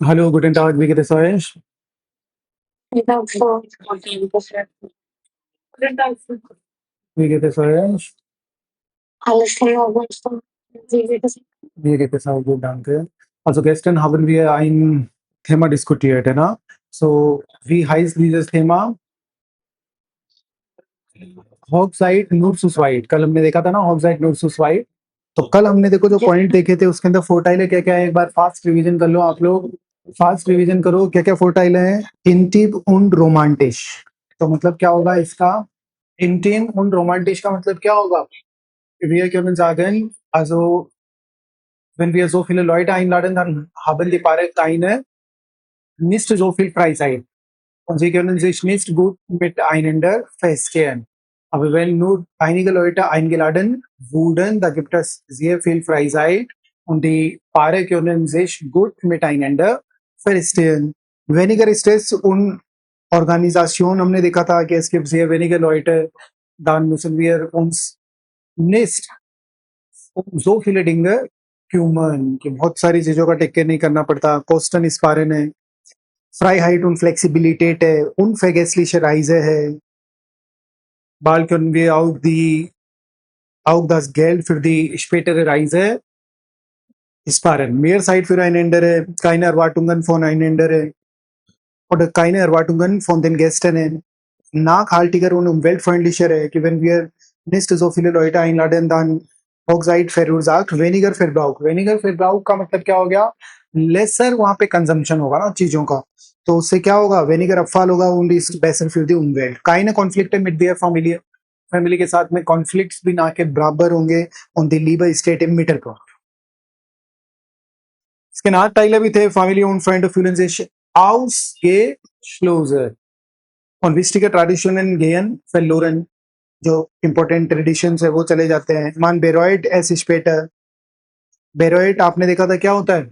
Hallo, guten Tag, wie geht es euch? Wie geht es euch? Mir geht es auch gut, danke. Also gestern haben wir ein Thema diskutiert, है ना? So, wie heißt dieses Thema? हॉगसाइड नूरसूस वाइट। कल हमने देखा था ना हॉगसाइड नूरसूस वाइट। तो कल हमने देखो जो पॉइंट देखे थे उसके अंदर फोर्टाइल क्या क्या है, एक बार फास्ट रिवीजन कर लो आप लोग। फास्ट रिवीजन करो क्या क्या फोर्टाइल है। इंटिम und रोमांटिश। तो मतलब क्या होगा इसका? इंटिम und रोमांटिश का मतलब क्या होगा? Wir können sagen, also wenn wir so viele Leute einladen, dann haben die Paare keine nicht so viel Freizeit. Und sie können sich nicht gut miteinander verstehen. Aber wenn nur einige Leute eingeladen wurden, da gibt es sehr viel Freizeit und die Paare können sich gut miteinander verstehen. Weniger Stress und Organisation हमने देखा था कि es gibt sehr wenige Leute, dann müssen wir uns nicht so viele Dinge kümmern, कि बहुत सारी चीजों का take care नहीं करना पड़ता. Kosten sparen है, Freiheit und Flexibilität है, unvergessliche Reise है, bald können wir auch das Geld für die spätere Reise sparen. Mehr Zeit für einander, keine Erwartungen voneinander oder keine Erwartungen von den Gästen. Nachhaltiger und umweltfreundlicher है कि wenn wir nicht so viele Leute einladen, dann Oxide verursacht weniger Verbrauch. Weniger Verbrauch का मतलब क्या हो गया? Lesser वहाँ पे consumption होगा ना चीजों का, तो उससे क्या होगा? Weniger Abfall होगा und ist besser für die Umwelt. keine Konflikte mit der Familie. Family के साथ में कॉन्फ्लिक्ट्स भी ना के बराबर होंगे und die Liebe steht im Mittelpunkt. इसके Nachteile भी थे. Familie und Freunde fühlen sich ausgeschlossen und wichtige Traditionen gehen verloren. जो इम्पोर्टेंट ट्रेडिशंस है वो चले जाते हैं. मान बेरोइट एस स्पेटर. बेरोइट आपने देखा था क्या होता है?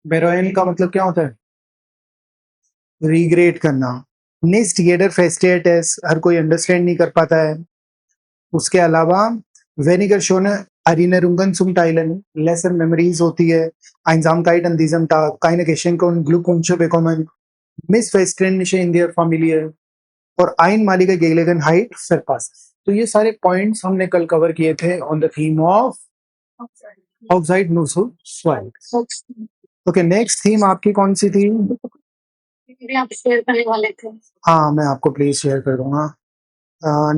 बेरोइन का मतलब क्या होता है? रिग्रेट करना. निस्ट गेडर फेस्टेटस हर कोई अंडरस्टैंड नहीं कर पाता है. उसके अलावा vinegar shown Erinnerungen zum Teilen, lesser memories होती है. Einsamkeit an diesem Tag, keine Geschenke und Glückwünsche bekommen, Missverständnisse in der Familie और einmalige Gelegenheit verpasst. तो ये सारे पॉइंट्स हमने कल कवर किए थे ऑन द थीम ऑफ ऑक्साइड नूसुल स्वाइल. ओके, नेक्स्ट थीम आपकी कौन सी थी? आप शेयर करने वाले थे. हाँ, मैं आपको प्लीज शेयर कर दूंगा.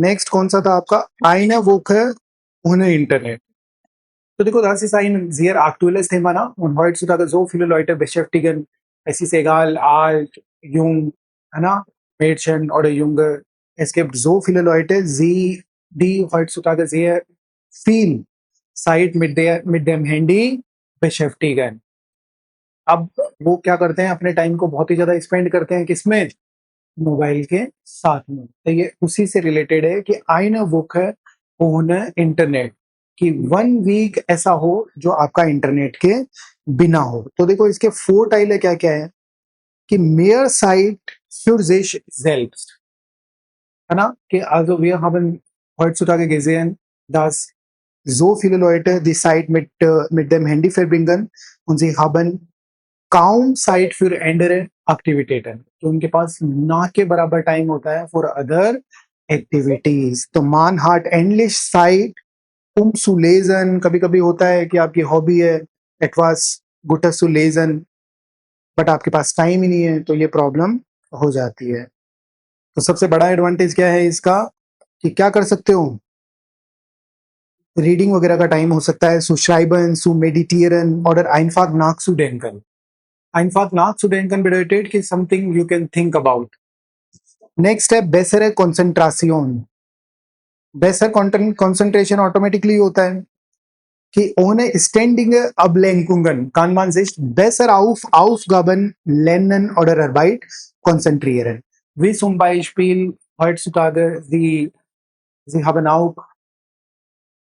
नेक्स्ट कौन सा था आपका? Eine Woche ohne Internet. So, das ist ein sehr aktuelles Thema, ne? Und heutzutage so viele Leute beschäftigen. Es ist egal, alt, jung, ne? Mädchen oder Junge. Es gibt so viele Leute, die heutzutage sehr viel Zeit mit dem Handy beschäftigen. अब वो क्या करते हैं? अपने time को बहुत ही ज्यादा spend करते हैं किसमें? मोबाइल के साथ में. तो ये उसी से रिलेटेड है कि eine Woche ohne इंटरनेट, कि 1 वीक ऐसा हो जो आपका इंटरनेट के बिना हो. तो देखो इसके 4 Teile क्या क्या है कि mehr Zeit für sich selbst, है ना? कि also wir haben heutzutage gesehen, dass so viele Leute die Zeit mit dem Handy verbringen und sie haben काउम साइट für andere Aktivitäten. तो उनके पास ना के बराबर टाइम होता है फॉर अदर एक्टिविटीज. तो मान हार्ट एंडलिश साइट um zu lesen. कभी कभी होता है कि आपकी हॉबी है etwas Gutes zu lesen, but आपके पास टाइम ही नहीं है, तो ये प्रॉब्लम हो जाती है. तो सबसे बड़ा एडवांटेज क्या है इसका कि क्या कर सकते हो? रीडिंग वगैरह का टाइम हो सकता है. zu schreiben, zu meditieren oder einfach nachzudenken. Einfach nachzudenken bedeutet कि something you can think about. Next है bessere Konzentration. Besser Concentration automatically होता है कि ohne ständige Ablenkungen kann man sich besser auf Aufgaben, Lernen oder Arbeit konzentrieren. Wie zum Beispiel heutzutage, Sie haben auch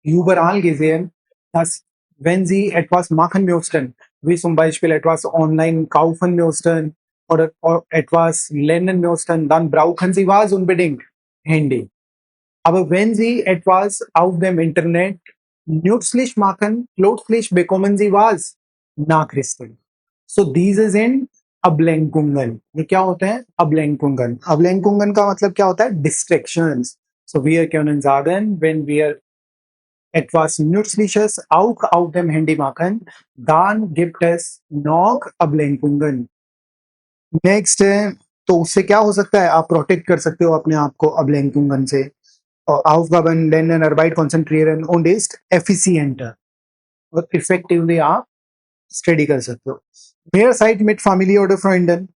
überall gesehen, dass wenn Sie etwas machen möchten, wie zum Beispiel etwas online kaufen möchten oder etwas lernen möchten, dann brauchen Sie was unbedingt? Handy. Aber wenn Sie etwas auf dem Internet nützlich machen, plötzlich bekommen Sie was? Nachrichten. So these is in Ablenkungen. ये क्या होते हैं? Ablenkungen. Ablenkungen का मतलब क्या होता है? Distractions. So wir können sagen, wenn wir etwas Nützliches auch auf dem Handy machen, dann gibt es noch Ablenkungen. Next है, तो उससे क्या हो सकता है? आप प्रोटेक्ट कर सकते हो अपने आप को Ablenkungen से. Aufgaben lernen, Arbeit konzentrieren und ist effizienter. और इफेक्टिवली आप स्टडी कर सकते हो. Mehr Zeit mit Familie oder Freunden.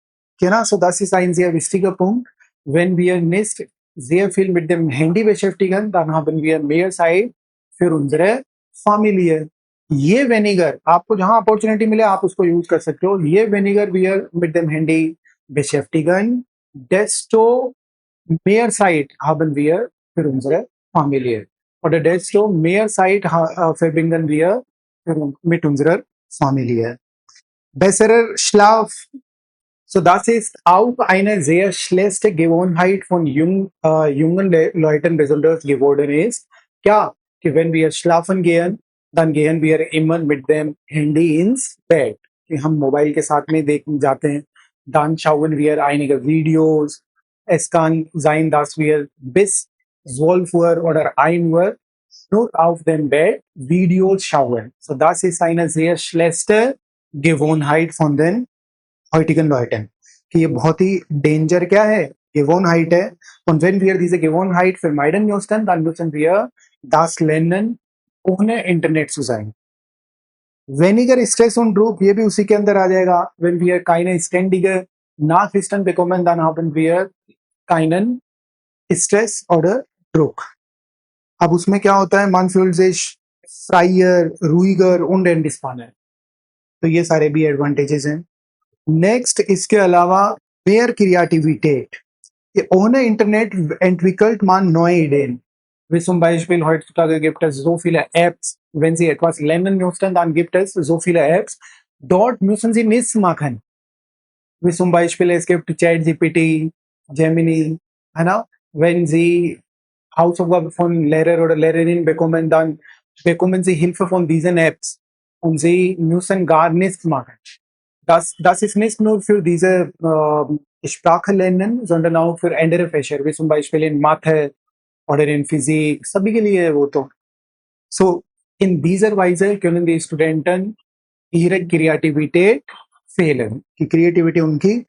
Genau, so das ist ein sehr wichtiger Punkt. Wenn wir nicht sehr viel mit dem Handy beschäftigen, dann haben wir mehr Zeit für unsere Familie. ये vinegar आपको जहां opportunity मिले आप उसको use कर सकते हो. ये vinegar wir mit dem Handy beschäftigen, desto mehr Zeit haben wir für unsere Familie. Oder desto mehr Zeit verbringen wir mit unserer Familie. Besserer Schlaf. So, das ist auch eine sehr schlechte Gewohnheit von jungen Leuten besonders geworden ist. Ja, wenn wir schlafen gehen, dann gehen wir immer mit dem Handy ins Bett. कि हम mobile के साथ में देख जाते हैं. Dann schauen wir einige Videos. Es kann sein, dass wir bis 12 Uhr oder 1 Uhr nur auf dem Bett Videos schauen. So, das ist eine sehr schlechte Gewohnheit von den heutigen Leuten. कि ये बहुत ही danger क्या है? Gewohnheit है. Und wenn wir diese Gewohnheit vermeiden möchten, dann müssen wir das lernen, ohne Internet zu sein. Weniger Stress und Druck, ये भी उसी के अंदर आ जाएगा. Wenn wir keine ständige Nachrichten bekommen, dann haben wir keinen Stress oder Druck. अब उसमें क्या होता है? Man fühlt sich freier, ruhiger und entspannter. तो ये सारे भी एडवांटेजेस हैं. नेक्स्ट इसके अलावा mehr Kreativität. Ohne Internet entwickelt man neue Ideen. Wie zum Beispiel heutzutage gibt es so viele Apps. Wenn Sie etwas lernen möchten, dann gibt es so viele Apps. Dort müssen Sie nichts machen. Wie zum Beispiel es gibt ChatGPT, Gemini, है ना? Wenn Sie Hausaufgaben von Lehrer oder Lehrerin bekommen, dann bekommen Sie Hilfe von diesen Apps und Sie müssen gar nichts machen. Das ist nicht nur für diese Sprache lernen, sondern auch für andere Fächer, wie zum Beispiel in Mathe oder in Physik, सभी के लिए है वो तो. So, in dieser Weise können die Studenten ihre Kreativität fehlen. Die Kreativität उनकी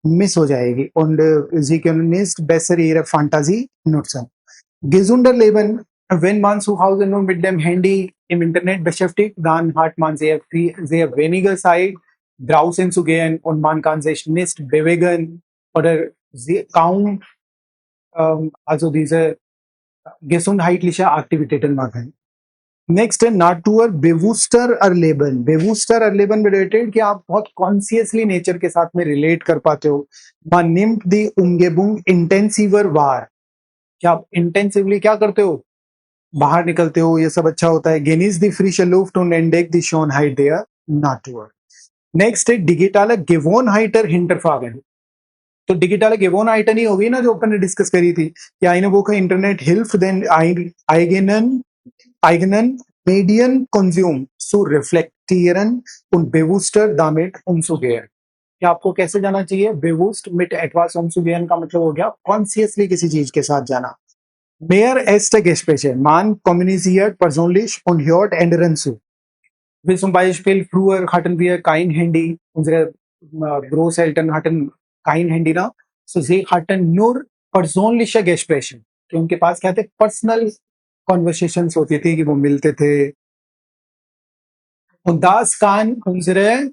miss हो जाएगी und sie können nicht besser ihre Fantasie nutzen. Gesunder Leben, wenn man zu Hause nur mit dem Handy im Internet beschäftigt, dann hat man sehr weniger Zeit, draußen zu gehen und man kann sich nicht bewegen oder kaum also diese gesundheitliche Aktivitäten machen. Next है नाटूर बेवूस्टर अरलेबन. बेवूस्टर अरलेबन related कि आप बहुत consciously nature के साथ में relate कर पाते हो. Man nimmt die Umgebung intensiver wahr. क्या आप इंटेंसिवली क्या करते हो? बाहर निकलते हो, ये सब अच्छा होता है. Genießt die frische Luft und entdeckt die Schönheit der Natur. Next है digitale Gewohnheiten hinterfragen. तो digitale Gewohnheiten ही होगी ना जो अपन ने डिस्कस करी थी कि eine Woche Internet hilft den eigenen Medienkonsum zu reflektieren und bewusster damit umzugehen. कि आपको कैसे जाना चाहिए? bewusst mit etwas umzugehen का मतलब हो गया consciously किसी चीज के साथ जाना. Mehr erste Gespräche. Man kommuniziert persönlich und hört anderen zu. Wie zum Beispiel früher hatten wir kein Handy, unsere Großeltern hatten kein Handy ना, so sie hatten nur persönliche Gespräche. तो उनके पास क्या थे? पर्सनल कॉन्वर्सेशंस होती थी कि वो मिलते थे. Und das kann unsere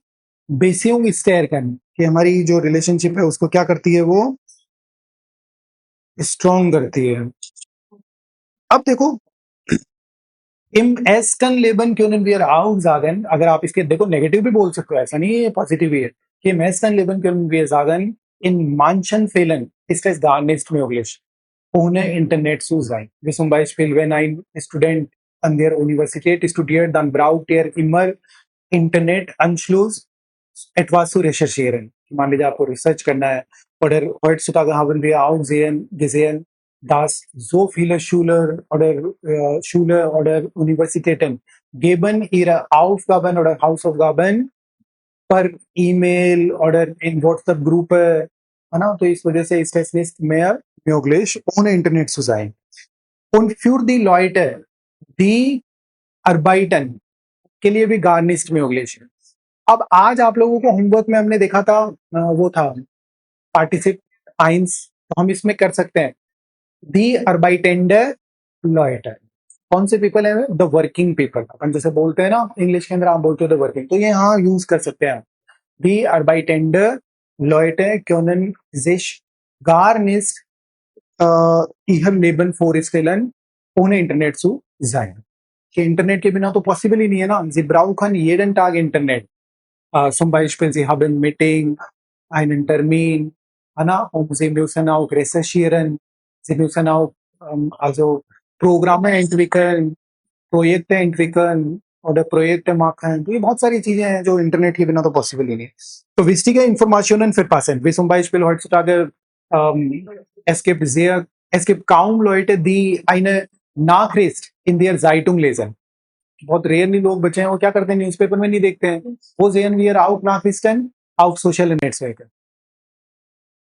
Beziehung stärken, कि हमारी जो रिलेशनशिप है उसको क्या करती है? वो स्ट्रॉन्ग करती है. अब देखो im ersten Leben können wir auch sagen, अगर आप इसके देखो नेगेटिव भी बोल सकते हो, ऐसा नहीं है पॉजिटिव ही है, कि im ersten Leben können wir sagen, in manchen Fällen ist es gar nicht möglich, ohne Internet zu sein. Wie zum Beispiel, wenn ein Student an der Universität studiert, dann braucht er immer Internetanschluss, etwas zu recherchieren. मान लीजिए आपको research करना है. Oder heutzutage haben wir auch gesehen, dass so viele Schüler oder Universitäten geben ihre Aufgaben oder Hausaufgaben per email oder in WhatsApp Gruppe, है ना? तो इस वजह से ist es nicht mehr möglich, ohne Internet zu sein. Und für die Leute, die arbeiten, के लिए भी garnished möglich है. अब आज आप लोगों को होमवर्क में हमने देखा था, वो था पार्टिसिप आइंस, तो हम इसमें कर सकते हैं दी अर्बाइटेंडर लॉयटर. कौन से पीपल है? The working people. अपन जैसे बोलते हैं ना इंग्लिश के अंदर, आप बोलते हो द वर्किंग, तो ये यहाँ यूज कर सकते हैं. दी अर्बाइटेंडर लॉयटर können sich gar nicht ihrem Leben vorstellen, ohne Internet zu sein. कि इंटरनेट के बिना तो पॉसिबल ही नहीं है ना. Sie brauchen jeden Tag Internet. Zum Beispiel, Sie haben Meeting, einen Termin, Anna, und Sie müssen auch recherchieren, Sie müssen auch also Programme entwickeln, Projekte entwickeln oder Projekte machen. तो ये बहुत सारी चीजें हैं जो इंटरनेट के बिना तो पॉसिबल ही नहीं है. So wichtige Informationen verpassen, wie zum Beispiel heutzutage es gibt kaum Leute, die eine Nachricht in der Zeitung lesen. बहुत रेयरली लोग बचे हैं, वो क्या करते हैं, न्यूज़पेपर में नहीं देखते हैं, वो sehen wir auch Nachrichten auf sozialen Netzwerken.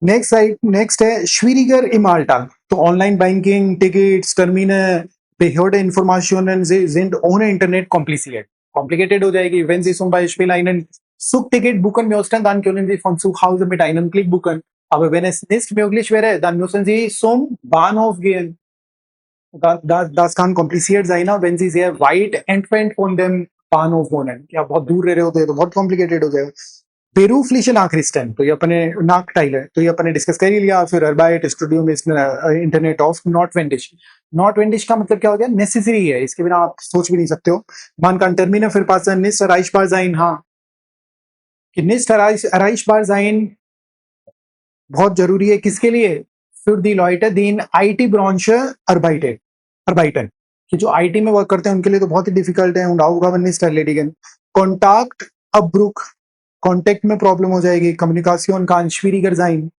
Next है schwieriger im Alltag. तो ऑनलाइन बैंकिंग, टिकट्स, टर्मिने, Behörde Informationen sind ohne Internet kompliziert. Complicated हो जाएगी. Wenn Sie zum Beispiel einen Zugticket buchen möchten, dann können Sie von zu Hause mit einem Klick buchen. Aber wenn es nicht möglich wäre, dann müssen Sie zum Bahnhof gehen. Das kann kompliziert sein, ना, wenn Sie sehr weit entfernt von dem Bahnhof wohnen. या बहुत दूर रह रहे होते हैं तो बहुत कॉम्प्लिकेटेड हो जाएगा. Berufliche Nachrichten, तो ये अपने Nachteile, तो ये अपने डिस्कस कर ही लिया. फिर Arbeit, Studium ist Internet of notwendig. Notwendig का मतलब क्या हो गया? नेसेसरी है, इसके बिना आप सोच भी नहीं सकते हो. Man kann Termine verpassen, nicht erreichbar sein, हाँ, कि nicht erreichbar sein बहुत जरूरी है. किसके लिए? Für die Leute, die in IT-Branche arbeiten, कि जो आईटी में वर्क करते हैं उनके लिए तो बहुत ही डिफिकल्ट है. Aufgaben nicht erledigen. Kontakt Abbruch, contact में प्रॉब्लम हो जाएगी. Kommunikation kann schwieriger sein.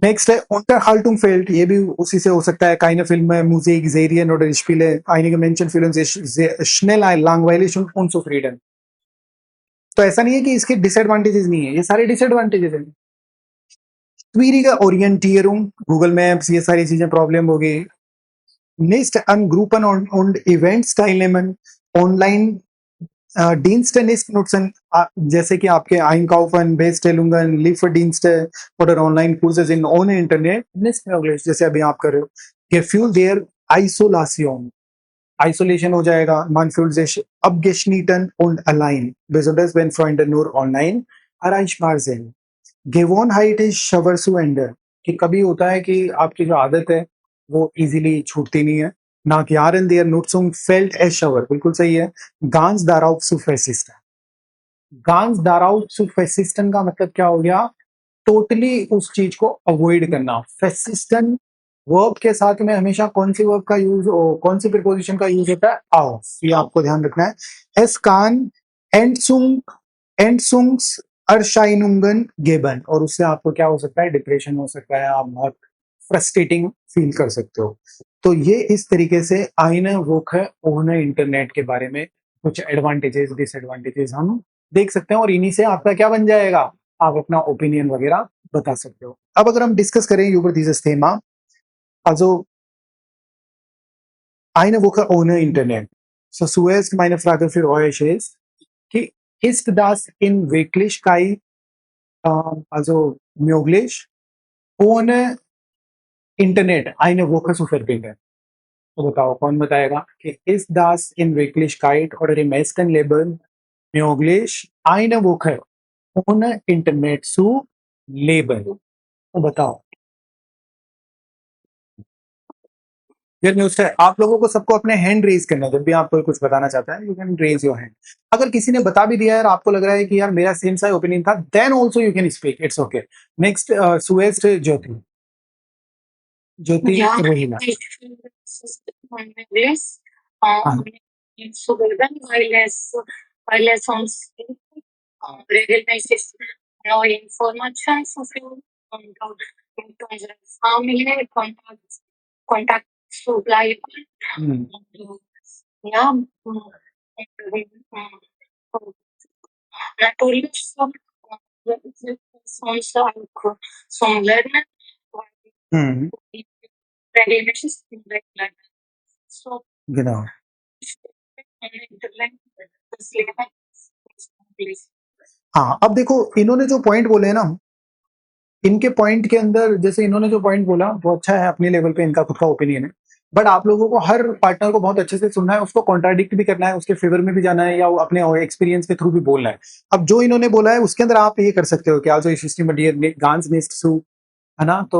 Next है Unterhaltung fehlt, ये भी उसी से हो सकता है. keine Filme, Musik, Serien oder Spiele. Einige Menschen fühlen sich schnell langweilig und unzufrieden. तो ऐसा नहीं है कि इसके डिसएडवांटेजेस नहीं है, ये सारे डिसएडवांटेजेस हैं. schwierige Orientierung, गूगल मैप्स, ये सारी चीजें प्रॉब्लम होगी. Nicht an Gruppen und Events teilnehmen, online Dienste nicht nutzen, जैसे कि आपके Einkaufen, Bestellungen, Lieferdienste oder Online-Kurse sind ohne Internet nicht möglich, जैसे अभी आप कर रहे हो. Gefühl der Isolation, Isolation हो जाएगा. Man fühlt sich abgeschnitten und allein, besonders wenn Freunde nur online erreichbar sind. Gewohnheit ist schwer zu ändern, कि कभी होता है कि आपकी जो आदत है वो इजीली छूटती नहीं है. Nach Jahren der Nutzung fällt es schwer, बिल्कुल सही है. Ganz darauf zu persisten. Ganz darauf zu persisten का मतलब क्या हो गया? टोटली उस चीज को अवॉइड करना. persistent वर्ब के साथ में हमेशा कौन सी वर्ब का यूज, कौन सी प्रीपोजिशन का यूज होता है? आओ, ये आपको ध्यान रखना है. Es kann Entzungserscheinungen geben, और उससे आपको क्या हो सकता है? डिप्रेशन हो सकता है, आप बहुत फ्रस्ट्रेटिंग फील कर सकते हो. तो ये इस तरीके से आईने वोखे ओहने इंटरनेट के बारे में कुछ एडवांटेजेस, डिसएडवांटेजेस हम देख सकते हैं, और इन्हीं से आपका क्या बन जाएगा? आप अपना ओपिनियन वगैरह बता सकते हो. अब अगर हम डिस्कस करें über dieses Thema, also eine Woche ohne Internet. So zuerst meine Frage für euch ist, ist das in Wirklichkeit also möglich, ohne Internet eine Woche zu verbringen? तो बताओ, कौन बताएगा कि ist das in Wirklichkeit oder im echten Leben möglich, eine Woche ohne Internet zu leben? तो बताओ. फिर मैं उससे आप लोगों को सबको अपने हैंड रेज करना है. जब भी आप कोई कुछ बताना चाहता है, you can raise your hand. अगर किसी ने बता भी दिया है और आपको लग रहा है कि यार मेरा सेम सा ओपिनियन था, then also you can speak, it's okay. Next सुएस्ट Jyoti. Jyoti Ja, Rohila. ich finde, das ist unmöglich, हाँ, zu leben, weil es uns regelmäßig neue Informationen zu finden und auch mit unserer Familie Kontakt zu bleiben. हम्म, Und, ja, und, Natürlich sonst auch zum Lernen, Mhm. regelmäßig lernen. So Genau. das Leben ist हाँ, अब देखो इन्होंने जो point बोले हैं ना, इनके point के अंदर जैसे इन्होंने जो पॉइंट बोला वो अच्छा है, अपने लेवल पे इनका खुद का ओपिनियन है। बट आप लोगों को हर पार्टनर को बहुत अच्छे से सुनना है, उसको कॉन्ट्राडिक्ट भी करना है, उसके फेवर में भी जाना है या वो अपने एक्सपीरियंस के थ्रू भी बोलना है। अब जो इन्होंने बोला है उसके अंदर आप ये कर सकते हो कि also ich stimme dir ganz nicht zu, है ना? तो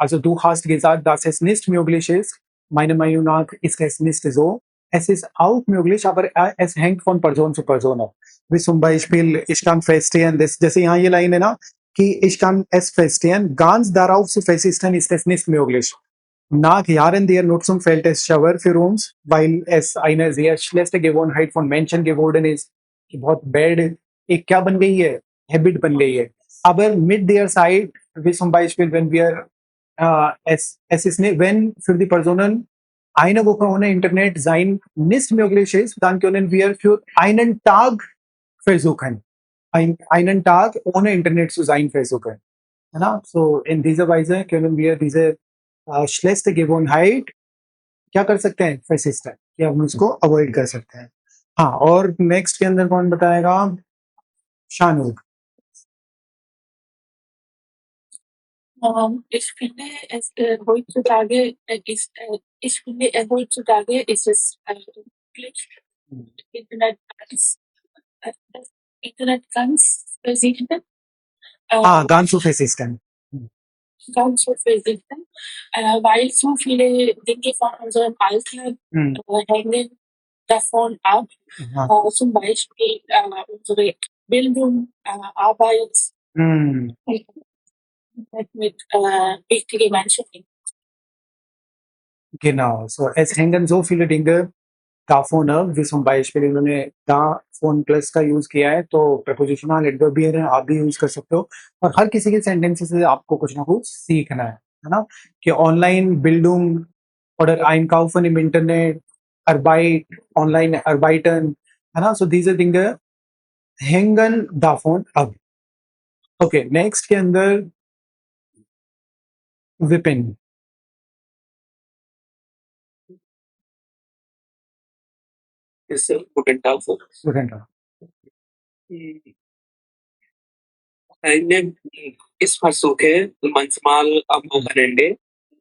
also du hast gesagt, dass es nicht möglich ist. Meiner Meinung nach ist es nicht so. Es ist auch möglich, aber es hängt von Person zu Person ab. Wie zum Beispiel, ich kann verstehen, das, जैसे यहाँ ये line है ना कि ich kann es verstehen, ganz darauf zu verzichten ist es nicht möglich. Nach Jahren der Nutzung fällt es schwer für uns, weil es eine sehr schlechte Gewohnheit von Menschen geworden ist, कि बहुत bad एक क्या बन गई है, habit बन गई है। Aber mit der Zeit, wie zum Beispiel, wenn wir es ist nicht, wenn für die Personen eine Woche ohne Internet sein nicht möglich ist, dann können wir für einen Tag versuchen, einen Tag ohne Internet zu sein versuchen. है ना? So in dieser Weise können wir diese schlechte Gewohnheit क्या कर सकते हैं, persistent, कि हम उसको avoid कर सकते हैं। हाँ, और नेक्स्ट के अंदर कौन बताएगा? Shanur. Ich finde es heutzutage ich finde heutzutage ist es möglich, Internet das Internet ganz versichert, हाँ, ganz so persistent. ganz so versichert, weil so viele Dinge von unserem Alltag hängen davon ab, हाँ, zum Beispiel unsere Bildung, Arbeit mit wichtigen Menschen. genau. So, es hängen so viele Dinge davon ab, wie zum Beispiel इन्होंने davon plus का use किया है, तो prepositional adverb भी है, आप भी यूज कर सकते हो। और हर किसी के सेंटेंसेस से आपको कुछ ना कुछ सीखना है ना? कि online बिल्डुंग oder einkaufen im Internet, Arbeit, online arbeiten, है ना? So diese Dinge hängen davon ab. Okay, next के अंदर Vipin. ist guten Tag. Vipin Eine ich versuche manchmal am Wochenende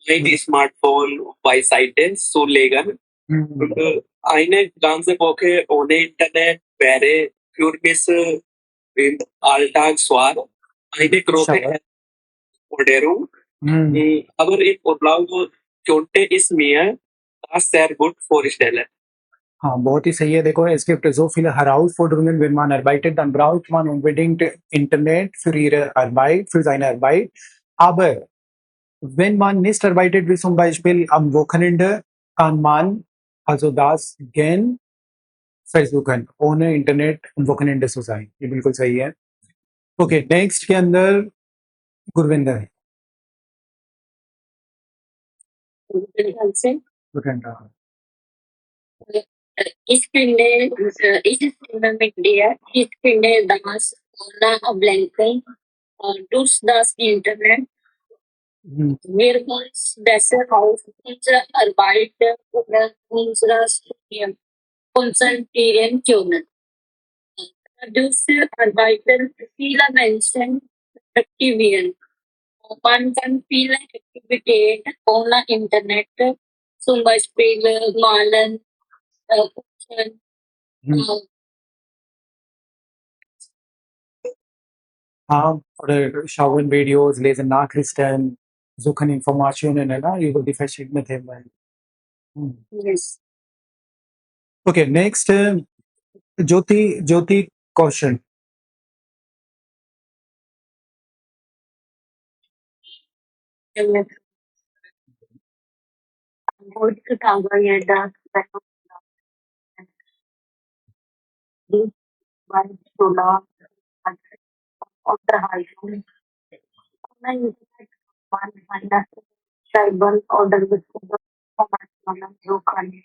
mein Smartphone beiseite zu legen und eine ganze Woche ohne Internet wäre für mich im Alltag schwer. Eine große Forderung, aber ich glaube, könnte ich mir das sehr gut vorstellen. हाँ, बहुत ही सही है। देखो, es gibt so viele Herausforderungen, wenn man arbeitet, dann braucht man unbedingt Internet für ihre Arbeit, für seine Arbeit. Aber wenn man nicht arbeitet, wie zum Beispiel am Wochenende, kann man also das gern versuchen, ohne Internet am Wochenende zu sein। ये बिल्कुल सही है। Okay, next के अंदर Gurvinder. Gurvinder. Ich finde das ohne Ablenkung durch das Internet wir uns besser auf unsere Arbeit oder unser Studium konzentrieren können. Dadurch arbeiten viele Menschen aktivieren. Man kann viele Aktivitäten ohne Internet, zum Beispiel malen, putzen, हाँ, oder schauen Videos, lesen Nachrichten, suchen Informationen, है ना? über die verschiedenen Themen। yes. Okay, next, Jyoti Kaushal। Heutzutage das die Solar Unterhaltung. Online Internet man kann schreiben oder Informationen suchen.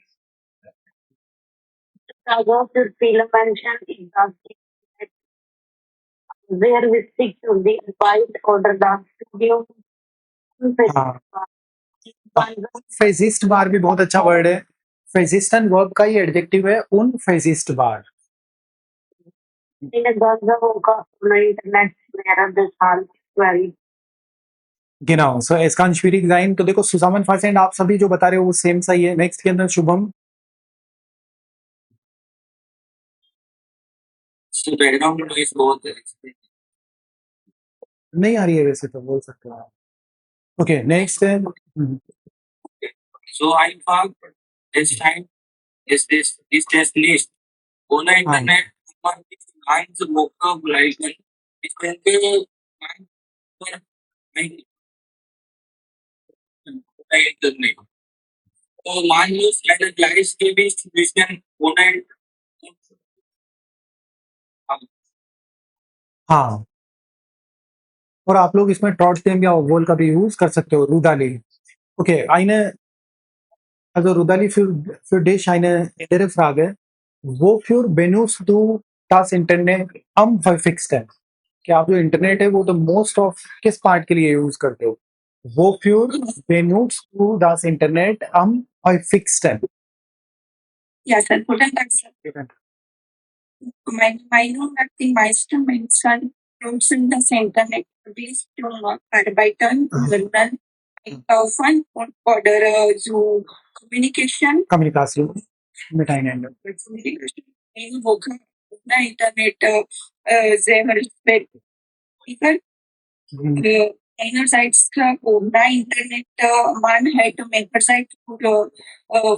Aber für viele Menschen ist das Internet where we stick to the white order the studio हाँ, फेजिस्ट बार भी बहुत अच्छा word है। फेजिस्टन verb का ही adjective है उन फेजिस्ट बार। गिनाओ सो एस्कान श्वीरिक जाइन। तो देखो सुजामन फासेंड आप सभी जो बता रहे हो वो सेम सही है। नेक्स्ट के अंदर शुभम। बैकग्राउंड नॉइस बहुत है। नहीं आ रही है वैसे तो बोल सकते हो। ओके नेक्स्ट है So einfach this time is this list ohne internet पर lines vocabulary इसके पर नहीं करने तो मान लो स्टैंडर्डाइज के भी सिचुएशन होना है। हाँ, और आप लोग इसमें ट्रॉट्सडेम या ओवोल का भी यूज कर सकते हो। Rudali okay eine also Rudali für dich eine andere Frage. Wofür benutzt du das Internet am häufigsten? कि आप जो इंटरनेट है वो तो मोस्ट ऑफ किस पार्ट के लिए यूज करते हो? Wofür benutzt du das Internet am häufigsten? Ja, dann meine Meinung nach die meisten Menschen nutzen das Internet dies zum Arbeiten, Lernen, Einkaufen und oder so Communication. Kommunikation mit einander. Communication in Wochen na Internet sehr respektiert. Einerseits ohne Internet man hätte mehr Zeit für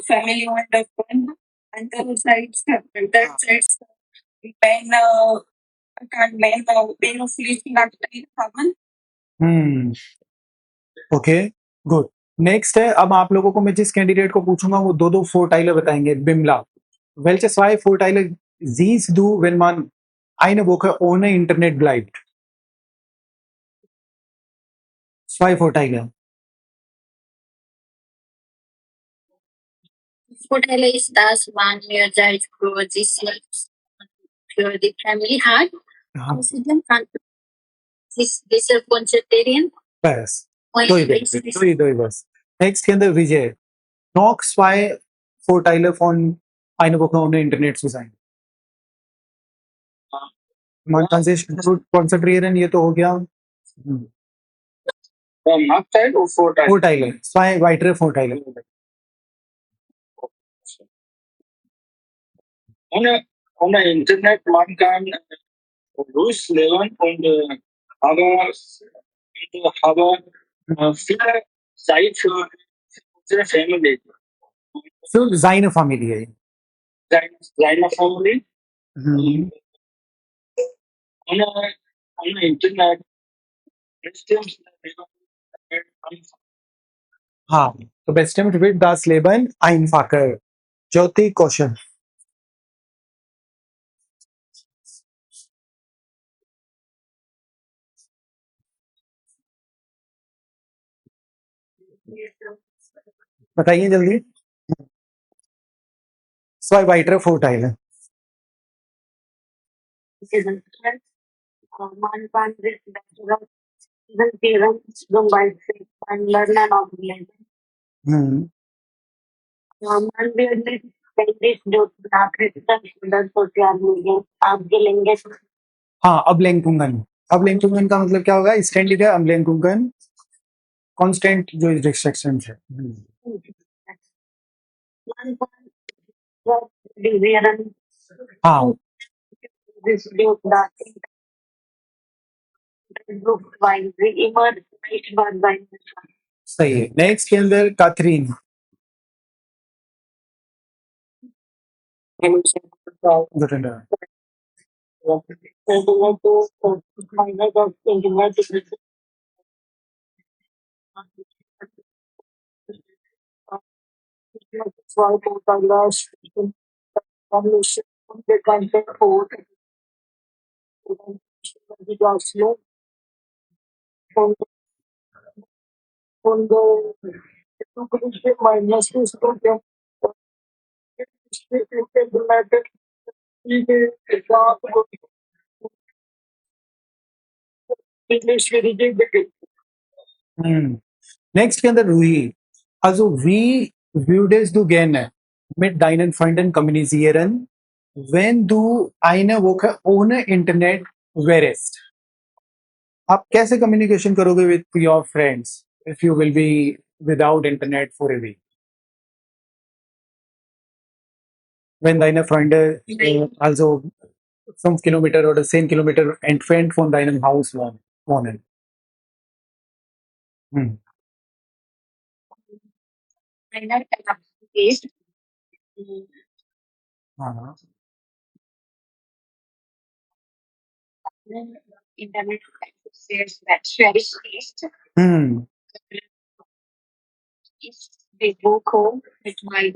Family und Freunde. Andererseits wenn kann man beruflich Nachteile haben. Okay good. Next है, अब आप लोगों को मैं जिस candidate को पूछूंगा वो दो फोर टाइलर बताएंगे। Bimla welche zwei Vorteile siehst du wenn man eine Woche ohne Internet bleibt? Zwei Vorteile. Vorteile ist, dass man mehr Zeit für sich selbst und für die Family hat. हाँ, Außerdem kann sich besser konzentrieren. बस दो ही बस। Next के अंदर विजय noch zwei Vorteile von eine Woche ohne Internet zu sein. Man kann sich gut konzentrieren, ये तो हो गया। Nachteil und Vorteil. Vorteile, zwei weitere Vorteile. Ohne Internet man kann ruhig leben und aber viele Zeit für unsere Family. Für seine Familie. Seine Family. Ohne Internet bestimmt हाँ, तो bestimmt wird das Leben einfacher. ज्योति कौशल। बताइए जल्दी। Zwei weitere Vorteile. Man kann sich besser konzentrieren, zum Beispiel beim Lernen auf Lesen. Man wird nicht ständig durch Nachrichten oder social media आपके लेंगे। हाँ, अब का मतलब क्या होगा? स्टैंडर्ड है अब कांस्टेंट जो रिस्ट्रिक्शन है। हाँ, सही है। नेक्स्ट के अंदर Catherine. English very good. Next के अंदर Ruhi. Also wie würdest du gerne mit deinen Freunden kommunizieren, wenn du eine Woche ohne Internet wärst? आप कैसे कम्युनिकेशन करोगे with your friends if you will be without internet for a week? Wenn deine Freunde also 5 Kilometer oder 10 Kilometer entfernt von deinem Haus wohnen. Hm. Einer ist हाँ. Internet access that's very fast. Hmm. Is the book home with my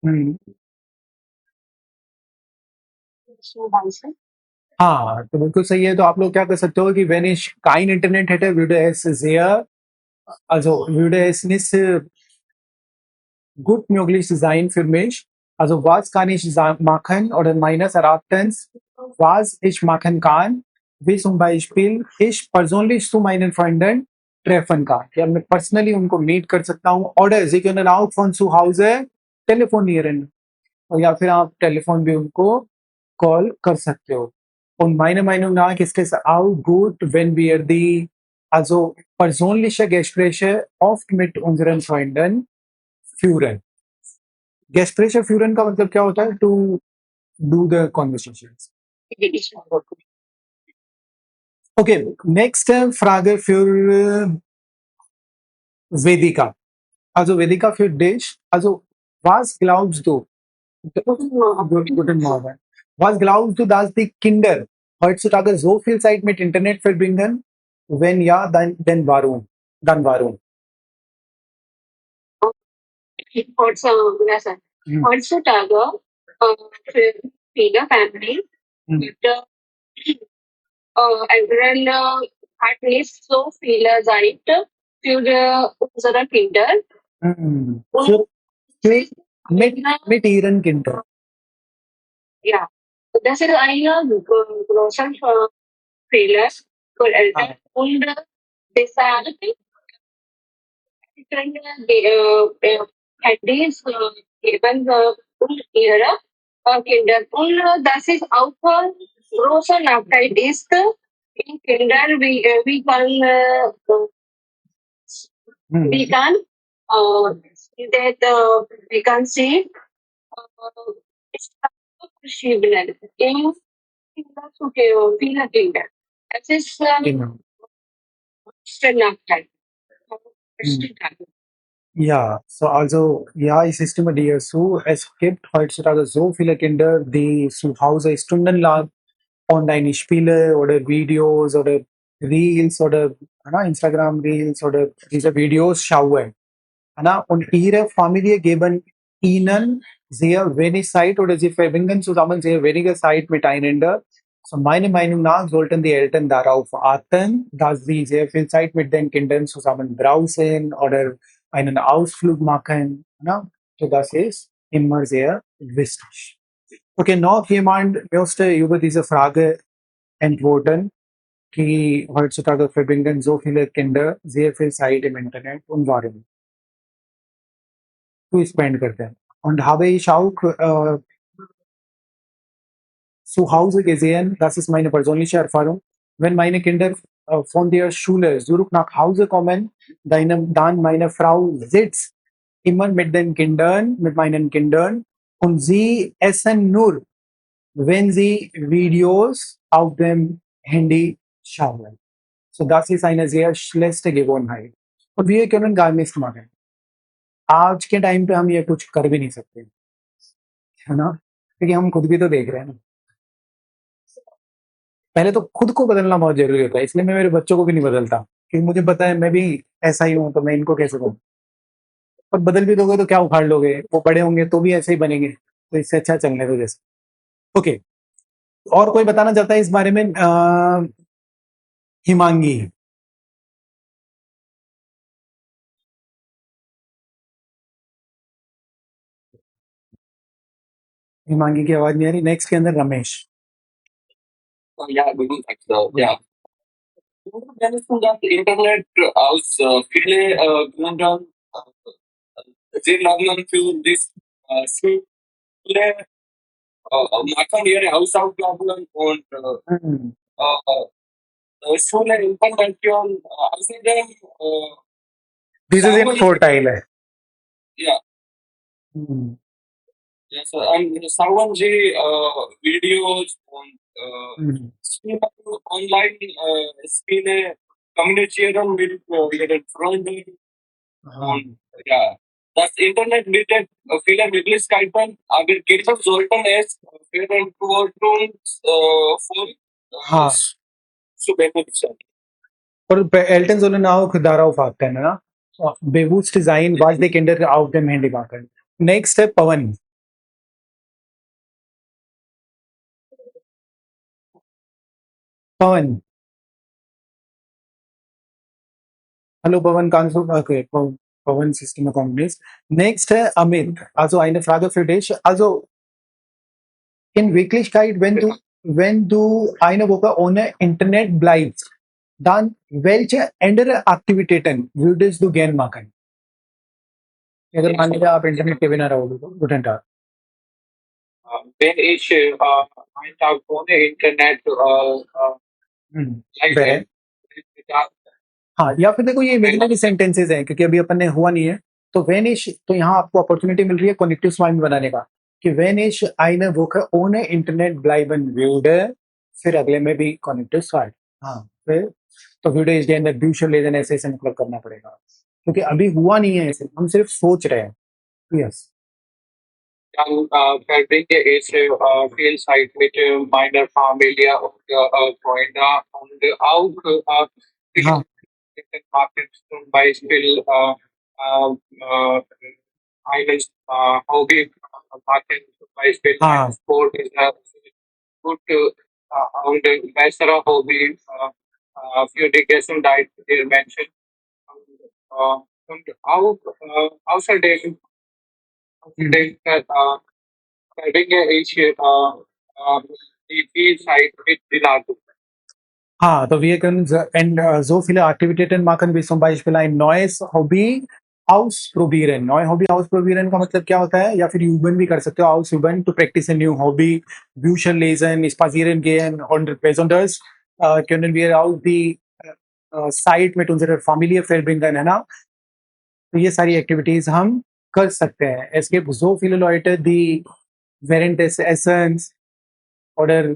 Hmm. so also हाँ, तो बिल्कुल सही है. तो आप लोग क्या कर सकते हो कि wenn ich kein Internet hätte, würde es sehr, also würde es nicht gut möglich sein für mich. Also was kann ich machen oder meines Erachtens, was ich machen kann, wie zum Beispiel ich persönlich zu meinen Freunden treffen kann. Ja, मैं personally उनको meet कर सकता हूँ. Oder sie können auch von zu Hause telefonieren. और या फिर आप telephone भी उनको कॉल कर सकते हो. Und meiner Meinung nach ist es auch gut, wenn wir die also persönliche Gespräche oft mit unseren Freunden führen. Gespräche führen का मतलब क्या होता है? To do the conversations. it is Okay, next Frage für Vedika. Also Vedika für dich. Also was glaubst du? Guten Morgen. Was glaubst du, dass die Kinder heutzutage so viel Zeit mit Internet verbringen? Wenn ja, dann warum? Dann warum? also yes, sir. Hmm. Also Tago Fila family Hmm. but everyone at least so feel Zeit für unsere Kinder Hmm. und Mit ihren Kindern. ja, das ist eine große Fehler für Eltern und deshalb können Handys geben ihre Kinder und das ist auch großer Nachteil ist in Kindern Hmm. we can see that we can see it's possible in viele Kinder. Es ist Genau. Nachteil. Hmm. Ja, so also, ja, ich stimme dir zu. Es gibt heutzutage so viele Kinder, die zu Hause stundenlang Online-Spiele oder Videos oder Reels oder Instagram Reels oder diese Videos schauen. Und ihre Familie geben ihnen sehr wenig Zeit oder sie verbringen zusammen sehr wenige Zeit miteinander. So meiner Meinung nach sollten die Eltern darauf achten, dass sie sehr viel Zeit mit den Kindern zusammen draußen oder einen Ausflug machen. So das ist immer sehr wichtig. Okay, noch jemand möchte über diese Frage antworten, कि heutzutage verbringen so viele Kinder sehr viel Zeit im Internet und warum? Du spend करते हैं. Und habe ich auch zu Hause gesehen, das ist meine persönliche Erfahrung, wenn meine Kinder von der Schule zurück nach Hause kommen, dann meine Frau sitzt immer mit meinen Kindern und sie essen nur, wenn sie Videos auf dem Handy schauen. So das ist eine sehr schlechte Gewohnheit. Und wir können gar nichts machen. आज के time पे हम ये कुछ कर भी नहीं सकते, है ना? क्योंकि हम खुद भी तो देख रहे हैं ना. पहले तो खुद को बदलना बहुत ज़रूरी होता है, इसलिए मैं मेरे बच्चों को भी नहीं बदलता, क्योंकि मुझे पता है मैं भी ऐसा ही हूँ, तो मैं इनको कैसे कहूँ? और बदल भी दोगे तो क्या उखाड़ लोगे? वो बड़े होंगे तो भी ऐसे ही बनेंगे, तो इससे अच्छा चलने दो जैसे. ओके, और कोई बताना चाहता है इस बारे में? हिमांगी. हिमांगी की आवाज़ नहीं आ रही. नेक्स्ट के अंदर Ramesh. Yeah, we do think so. Yeah. Wenn es das Internet aus viele Gründen sehr lange für das Schule machen ihre Hausaufgaben und Schule Information außerdem This is in Samuel, fertile. yeah, Hmm. yes, and Sawanji videos und Hmm. Spiele online Spiele kommunizieren mit ihren Freunden. Und ja, das Internet bietet viele Möglichkeiten, aber Kinder sollten es Verantwortung voll हाँ zu benutzen. और Elton sollen auch darauf achten, na? Bewusst sein, was die Kinder auf dem Handy machen. Next है पवन. पवन. Hallo Pawan, kannst du, okay, Pawan System Economist. Next Amit, also eine Frage für dich. Also in Wirklichkeit, wenn du eine Woche ohne Internet bleibst, dann welche andere Aktivitäten würdest du gern machen? अगर मान लीजिए आप internet के बिना रहोगे तो guten Tag. Wenn ich einen Tag ohne Internet वह bleibe, dann हाँ या फिर देखो ये इमेजिनरी सेंटेंसेस हैं क्योंकि अभी अपन ने हुआ नहीं है तो वेनिश तो यहाँ आपको अपॉर्चुनिटी मिल रही है कॉन्जेक्टिव स्वाइम बनाने का कि vanish eine Woche ohne Internet bleiben würde फिर अगले में भी कॉन्जेक्टिव स्वाइम हाँ फिर तो würde ich gerne Bücher lesen ऐसे मतलब करना पड़ेगा क्योंकि अभी हुआ नहीं है ऐसे हम सिर्फ सोच रहे हैं yes dann verbringe ich viel Zeit mit meiner Familie und Freunden und auch हाँ machen zum Beispiel einen Hobby machen, zum Beispiel हाँ Sport ist gut und besserer Hobby für die Gesundheit der Menschen. Und auch außerdem verbringe ich die viel Zeit mit die Natur. Ah, wir können so viele Aktivitäten machen, wie zum Beispiel ein neues Hobby ausprobieren. Neue Hobby ausprobieren का मतलब क्या होता है या फिर üben भी कर सकते हो ausüben to practice a new hobby, Bücher lesen, spazieren gehen und besonders können wir auch die Zeit mit unserer Familie verbringen, है ना? तो ये सारी Activities हम कर सकते हैं. Es gibt so viele Leute, die während des Essens oder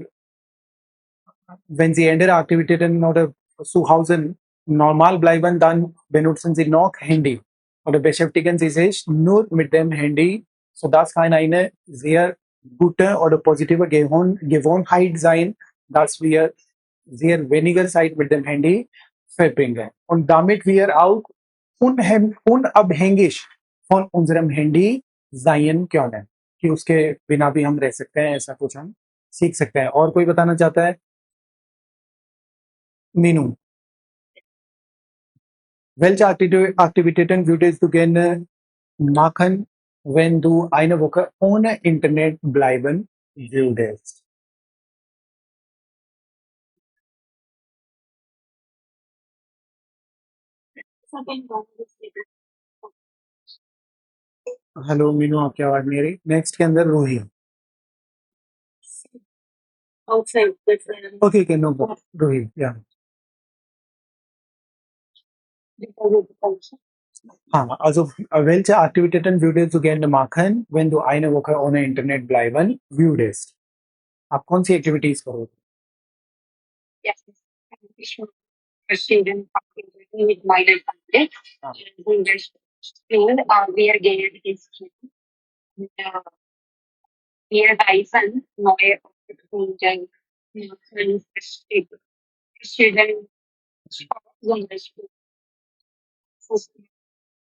wenn sie andere Aktivitäten oder zu Hause normal bleiben, dann benutzen sie noch Handy oder beschäftigen sie sich nur mit dem Handy. So das kann eine sehr gute oder positive Gewohnheit sein, dass wir sehr weniger Zeit mit dem Handy verbringen und damit wir auch unabhängig von unserem Handy sein können कि उसके बिना भी हम रह सकते हैं ऐसा कुछ हम सीख सकते हैं और कोई बताना चाहता है Minu. Welche Aktivitäten würdest du gerne machen, wenn du eine Woche ohne Internet bleiben würdest? Hello Meenu आपकी आवाज नहीं आ रही नेक्स्ट के अंदर Rohi outside with okay okay no Rohi या because of the culture. हाँ also welche Aktivitäten würdest du gerne machen, wenn du eine Woche ohne Internet bleiben würdest? आप कौन सी एक्टिविटीज करोगे Yes, we should proceed in with minor family. हाँ In this school, we are getting history. We are Dyson, neue Opportunity, student,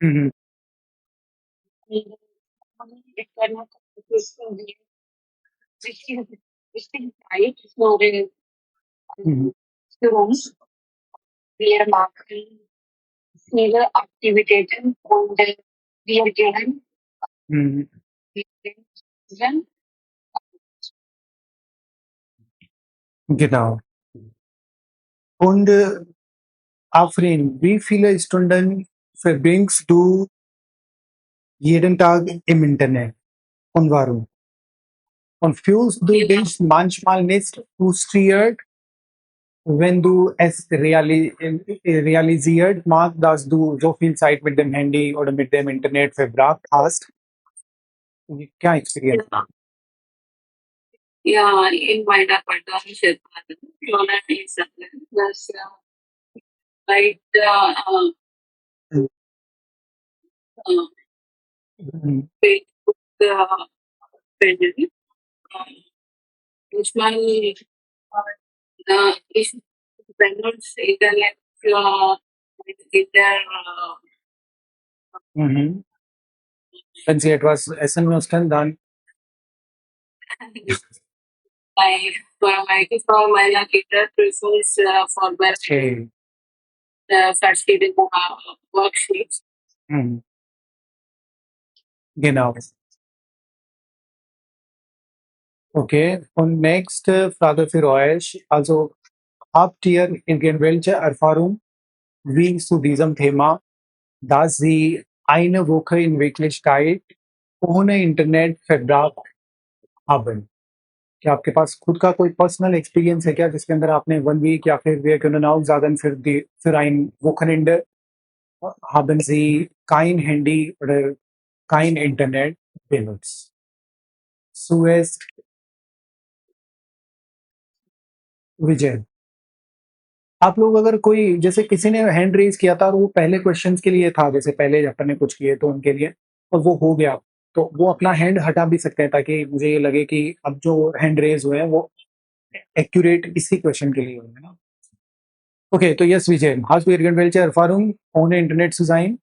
hmm hmm students, we are marking viele Aktivitäten und wir gehen hmm wir genau und Afrin, wie viele Stunden verbringst du jeden Tag im Internet und warum? Und fühlst du dich manchmal nicht frustriert, wenn du es realisiert machst, dass du so viel Zeit mit dem Handy oder mit dem Internet verbracht hast? क्या experience? Ja, in meiner Partnerschaft Fiona is plus like Mm. Facebook page. Usually, is vendors internet in their Mhm. When it was SMS done. for my cater prefers for Okay. facilitating worksheets. Mhm. Genau. Okay. Und next Frage für euch. Also habt ihr irgendwelche Erfahrung wie zu diesem Thema, dass sie eine Woche in Wirklichkeit ohne Internet verbracht haben? क्या आपके पास खुद का कोई personal experience है क्या जिसके अंदर आपने 1 वीक या फिर wir können auch sagen für ein Wochenende haben Sie kein Handy oder kein Internet benutzt? Zuerst विजय, आप लोग अगर कोई जैसे किसी ने हैंड रेज किया था और वो पहले क्वेश्चंस के लिए था, जैसे पहले अपन ने कुछ किए तो उनके लिए और वो हो गया, तो वो अपना हैंड हटा भी सकते हैं ताकि मुझे ये लगे कि अब जो हैंड रेज हुए हैं वो एक्यूरेट इसी क्वेश्चन के लिए होंगे ना. Okay, so yes, Vijay, hast du irgendwelche Erfahrungen ohne Internet zu sein?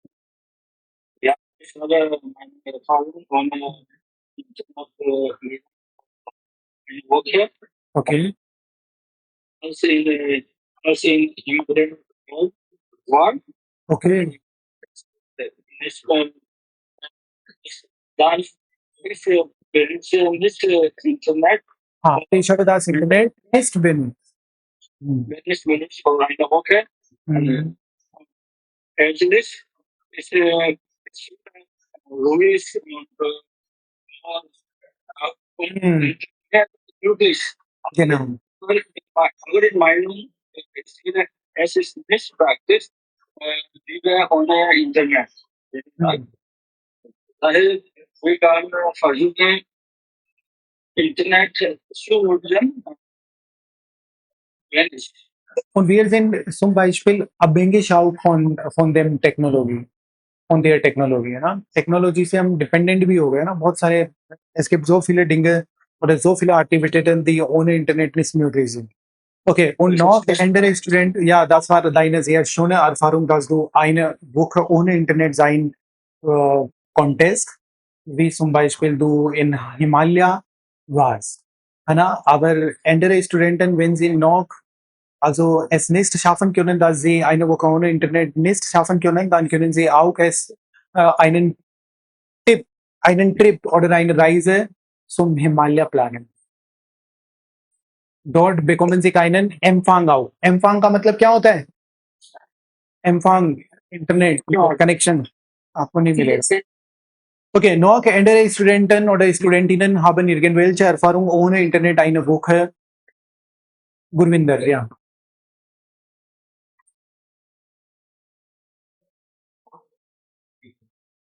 Ja, ich habe meine Erfahrung von eine Woche Okay, als in immigrant war. okay. Nicht, dann ist nicht Internet, हाँ, ich hatte das Internet nicht benutzt. nicht benutzt vor einer Woche. Mhm. Ähnlich ist Luis Mhm. Internet möglich. Genau. Andere Meinung, es ist nicht praktisch, lieber ohne Internet. Mhm. Daher, wir können versuchen, Internet zu nutzen, wenn es Und wir sind zum Beispiel abhängig auch von dem Technologie, von der Technologie, है ना? Technology से हम dependent भी हो गए ना, बहुत सारे, es gibt so viele Dinge oder so viele Aktivitäten, die ohne Internet nicht möglich sind. Okay, und noch andere Student, ja, das war deine sehr schöne Erfahrung, dass du eine Woche ohne Internet sein konntest, wie zum Beispiel du in Himalaya warst. है ना? Aber andere Studenten, wenn sie noch also es nicht schaffen können, dass sie eine Woche ohne Internet nicht schaffen können, dann können sie auch einen Tipp, einen Trip oder eine Reise zum Himalaya planen. Dort bekommen sie keinen Empfang auch. Empfang का मतलब क्या होता है? Empfang, Internet, Connection. आपको नहीं मिलेगा. Okay, noch andere Studenten oder Studentinnen haben irgendwelche Erfahrung ohne Internet eine Woche. Gurvinder, ja.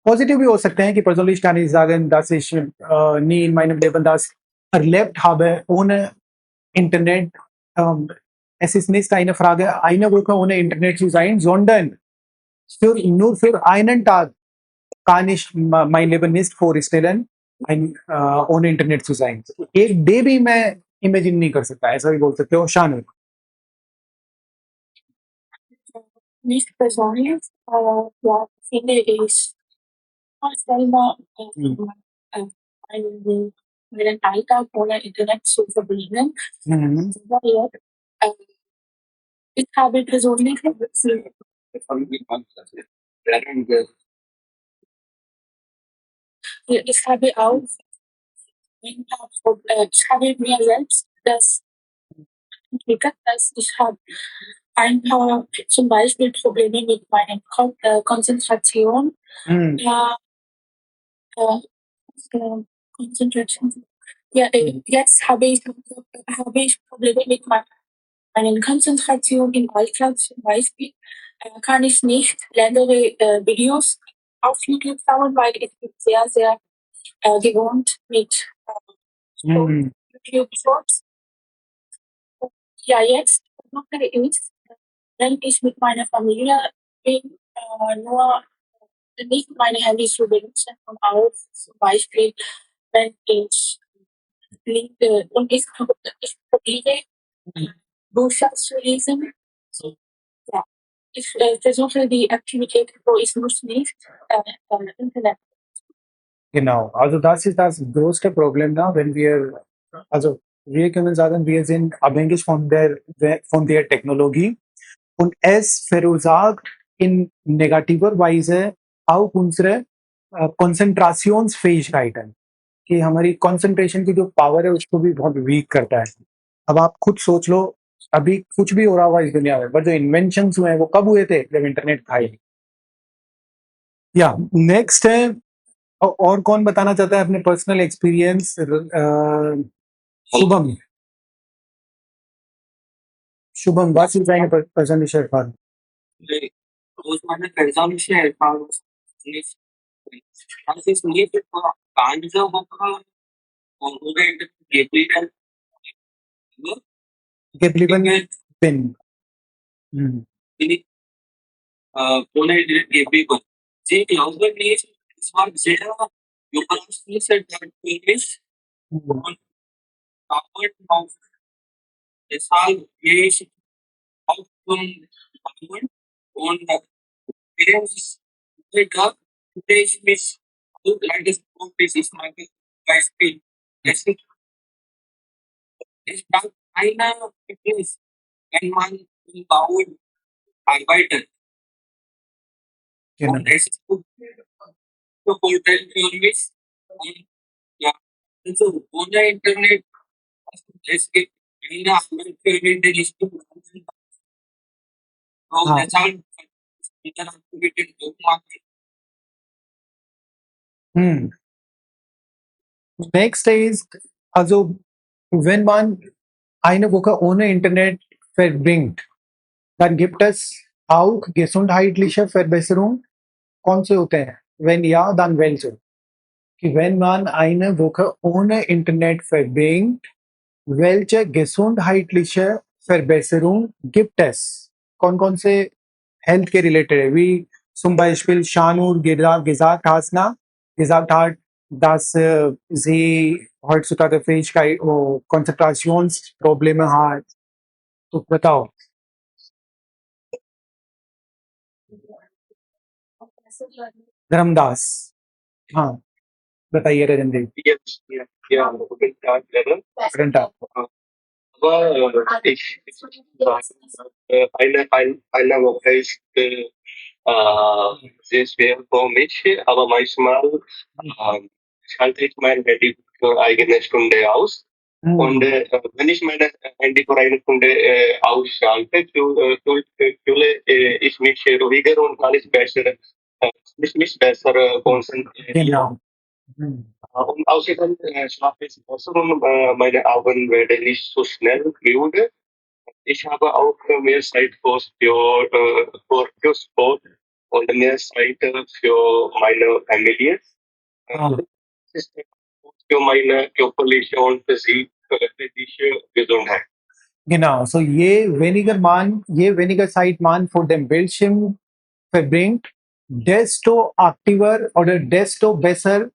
Positiv भी हो सकते हैं कि persönlich kann ich sagen, dass ich nie in meinem Leben das erlebt habe ohne Internet. Es ist nicht eine Frage, eine Woche ohne Internet zu sein, sondern nur für einen Tag kann ich mein Leben nicht vorstellen, ohne Internet zu sein. एक day भी मैं imagine नहीं कर सकता, ऐसा भी बोल सकते हो. शानु. Nicht persönlich, ja, finde ich selber meinen Alltag ohne Internet zu verbringen. Mhm. Weil, ich habe persönlich ich habe auch ich habe mir selbst das entwickelt, dass ich habe ein paar zum Beispiel Probleme mit meiner Konzentration. Ja, Konzentration. Ja, jetzt habe ich Probleme mit meiner Konzentration im Alltag. Zum Beispiel kann ich nicht längere Videos auf YouTube schauen, weil ich bin sehr gewohnt mit YouTube Shorts. Ja, jetzt mache ich, wenn ich mit meiner Familie bin, nur nicht meine Handy zu benutzen und auch zum Beispiel, wenn ich liege und ich probiere, Bücher zu lesen. Ja, ich versuche die Aktivität, wo ich muss nicht Internet. Genau, also das ist das größte Problem, na, wenn also wir können sagen, wir sind abhängig von der Technologie und es verursacht in negativer Weise auch unsere Konzentrationsfähigkeiten, कि हमारी concentration की जो power है उसको भी बहुत week करता है. अब आप खुद सोच लो, अभी कुछ भी हो रहा हुआ इस दुनिया में, बट जो इन्वेंशन हुए हैं वो कब हुए थे? जब इंटरनेट था ही. या नेक्स्ट है, और कौन बताना चाहता है अपने personal experience? Shubham, was ist deine persönliche Erfahrung? aus meiner persönlichen Erfahrung nicht. Das ist nicht ganze Woche oder geblieben. Geblieben bin. Bin ich ohne geblieben. Sie glauben nicht, es war sehr überraschend für mich und dauert auf. Deshalb gehe ich auch zum Bauen und während ich da fühle ich mich so leides das ist mein Beispiel. Es braucht einer Fitness, wenn man im Bauen arbeitet. Genau. Und es ist gut für Vorteil für mich. Und ja, also ohne Internet, es gibt keine Arbeit für mich, die nicht gut ist. So, हाँ. deshalb Interaktivität so machen. Next is, also wenn man eine Woche ohne Internet verbringt, dann gibt es auch gesundheitliche Verbesserungen. कौन से होते हैं? Wenn ja, dann welche? कि wenn man eine Woche ohne Internet verbringt, welche gesundheitliche Verbesserung gibt es? कौन-कौन से Health के related है? Wie zum Beispiel Shanur gesagt hat, dass sie heutzutage Fähigkeit Konzentrationsprobleme hat. तो बताओ. धर्मदास. हाँ, बताइए रजन देव. Jetzt, ja, guten Tag, Lehrer. Guten Tag. Aber ich eine Woche ist sehr schwer für mich, aber manchmal schalte ich mein Handy für eine Stunde aus. Und wenn ich mein Handy für eine Stunde ausschalte, fühle ich mich ruhiger und kann mich besser konzentrieren. Genau. Und außerdem schlafe ich besser und meine Augen werden nicht so schnell müde. Ich habe auch mehr Zeit für Sport und mehr Zeit für meine Familie. Ah. Das ist gut für meine körperliche und physische Gesundheit. Genau, so je weniger Zeit man vor dem Bildschirm verbringt, desto aktiver oder desto besser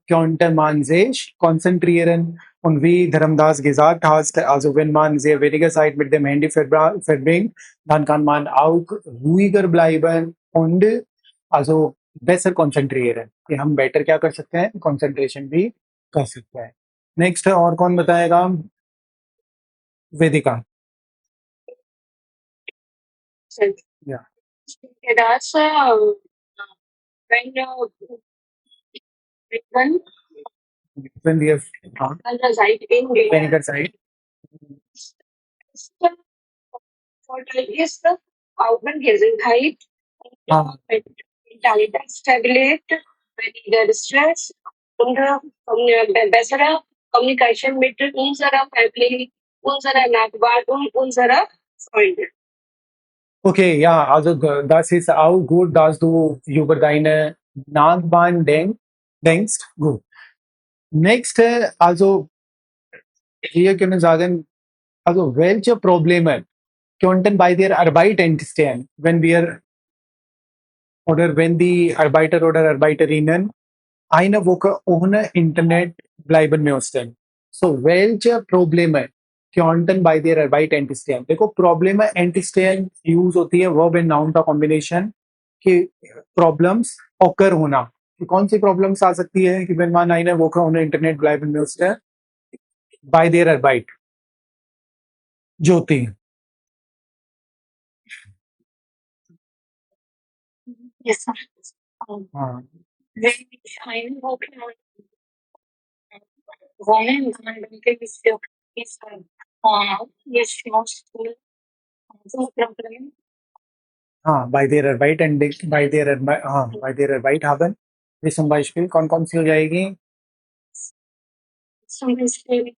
könnte man sich konzentrieren. Und wie Dharamdas gesagt hat, also wenn man sehr weniger Zeit mit dem Handy verbringt, dann kann man auch ruhiger bleiben und also besser konzentrieren. कि हम better क्या कर सकते हैं? Concentration भी कर सकते हैं. नेक्स्ट और कौन बताएगा? वेदिका. Yeah. That's When we have reside in vinegar side. Vorteil ist Augengesundheit, हाँ mentale Stabilität, weniger Stress und bessere Kommunikation mit unserer Familie, unserer Nachbarn und unserer Freunde. Okay, ja, also das ist auch gut, dass du über deine Nachbarn denkst. Gut. Nächste, also hier können wir sagen, also welche Probleme könnten bei der Arbeit entstehen, wenn wir oder wenn die Arbeiter oder Arbeiterinnen eine Woche ohne Internet bleiben müssten? So, welche Probleme könnten bei der Arbeit entstehen? देखो Probleme entstehen use होती है verb and noun का combination कि problems occur होना कि कौन सी problems आ सकती है कि wenn man eine Woche ohne Internet bleiben müsste bei der Arbeit. ज्योति. Yes, sir. हाँ Wenn ich eine Woche wohnen denke ich, ist jetzt musst du so Problem हाँ by their Arbeit and by their हाँ by their Arbeit haben. ये zum Beispiel कौन कौन सी हो जाएगी? zum Beispiel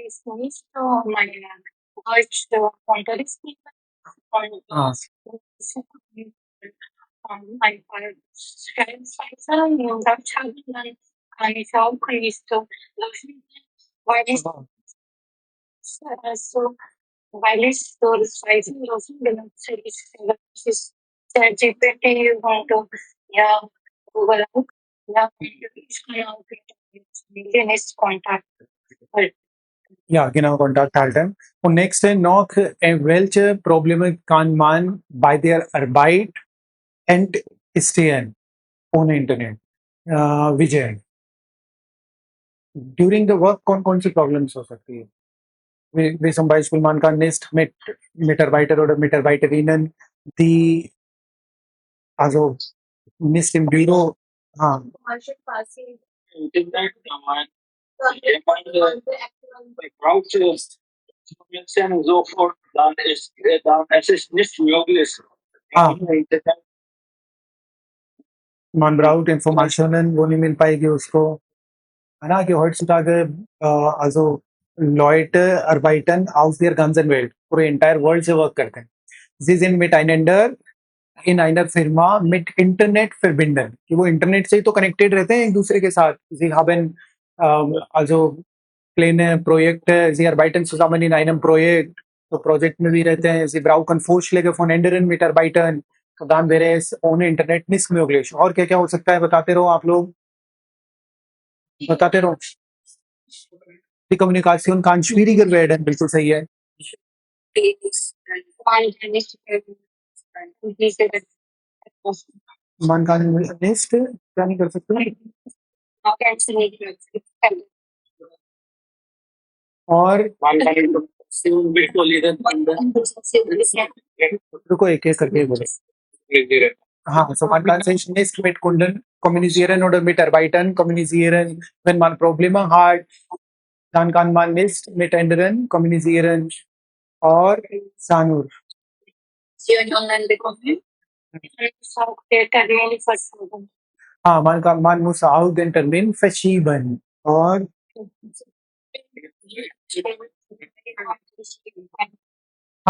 ist nicht so meine Deutsch Unterricht und हाँ ein paar Stellenweise und dann haben dann kann ich auch nicht so lösen, weil ich so weil ich so das Reisen lösen benutze. Das ist ChatGPT und ja, Google auch. Ja, ich kann auch mit denen ist Kontakt. Ja, genau, Kontakt halten. Und nächste noch, welche Probleme kann man bei der Arbeit entstehen ohne Internet? Vijay, during the work कौन-कौन सी problems हो सकती है? Wie zum Beispiel man kann nicht mit Mitarbeiter oder Mitarbeiterinnen die also nicht im Büro हाँ Internet braucht es und so fort, dann es ist nicht möglich. हाँ Internet man braucht Informationen, wo nicht मिल पाएगी उसको है ना कि heutzutage also Leute arbeiten auf der ganzen Welt, पूरे entire world से work करते हैं. Sie sind miteinander in einer Firma mit Internet verbinden. कि वो इंटरनेट से ही तो कनेक्टेड रहते हैं एक दूसरे के साथ. Sie haben also Pläne, Projekte, sie arbeiten zusammen in einem Projekt. तो प्रोजेक्ट में भी रहते हैं. Sie brauchen Vorschläge von anderen Mitarbeitern. तो dann wäre es ohne Internet nicht möglich. और क्या क्या हो सकता है बताते रहो आप लोग. बताते रहो. Die Kommunikation kann schwieriger werden, बिल्कुल सही है. Man kann nicht, क्या नहीं कर सकते. और रुको एक एक करके बोलो. हाँ, so man kann sich nicht mit Kunden kommunizieren oder Mitarbeitern kommunizieren. Wenn man Probleme hat, dann kann man nicht mit anderen kommunizieren. और Sanur. हाँ, man muss auch den Termin verschieben. और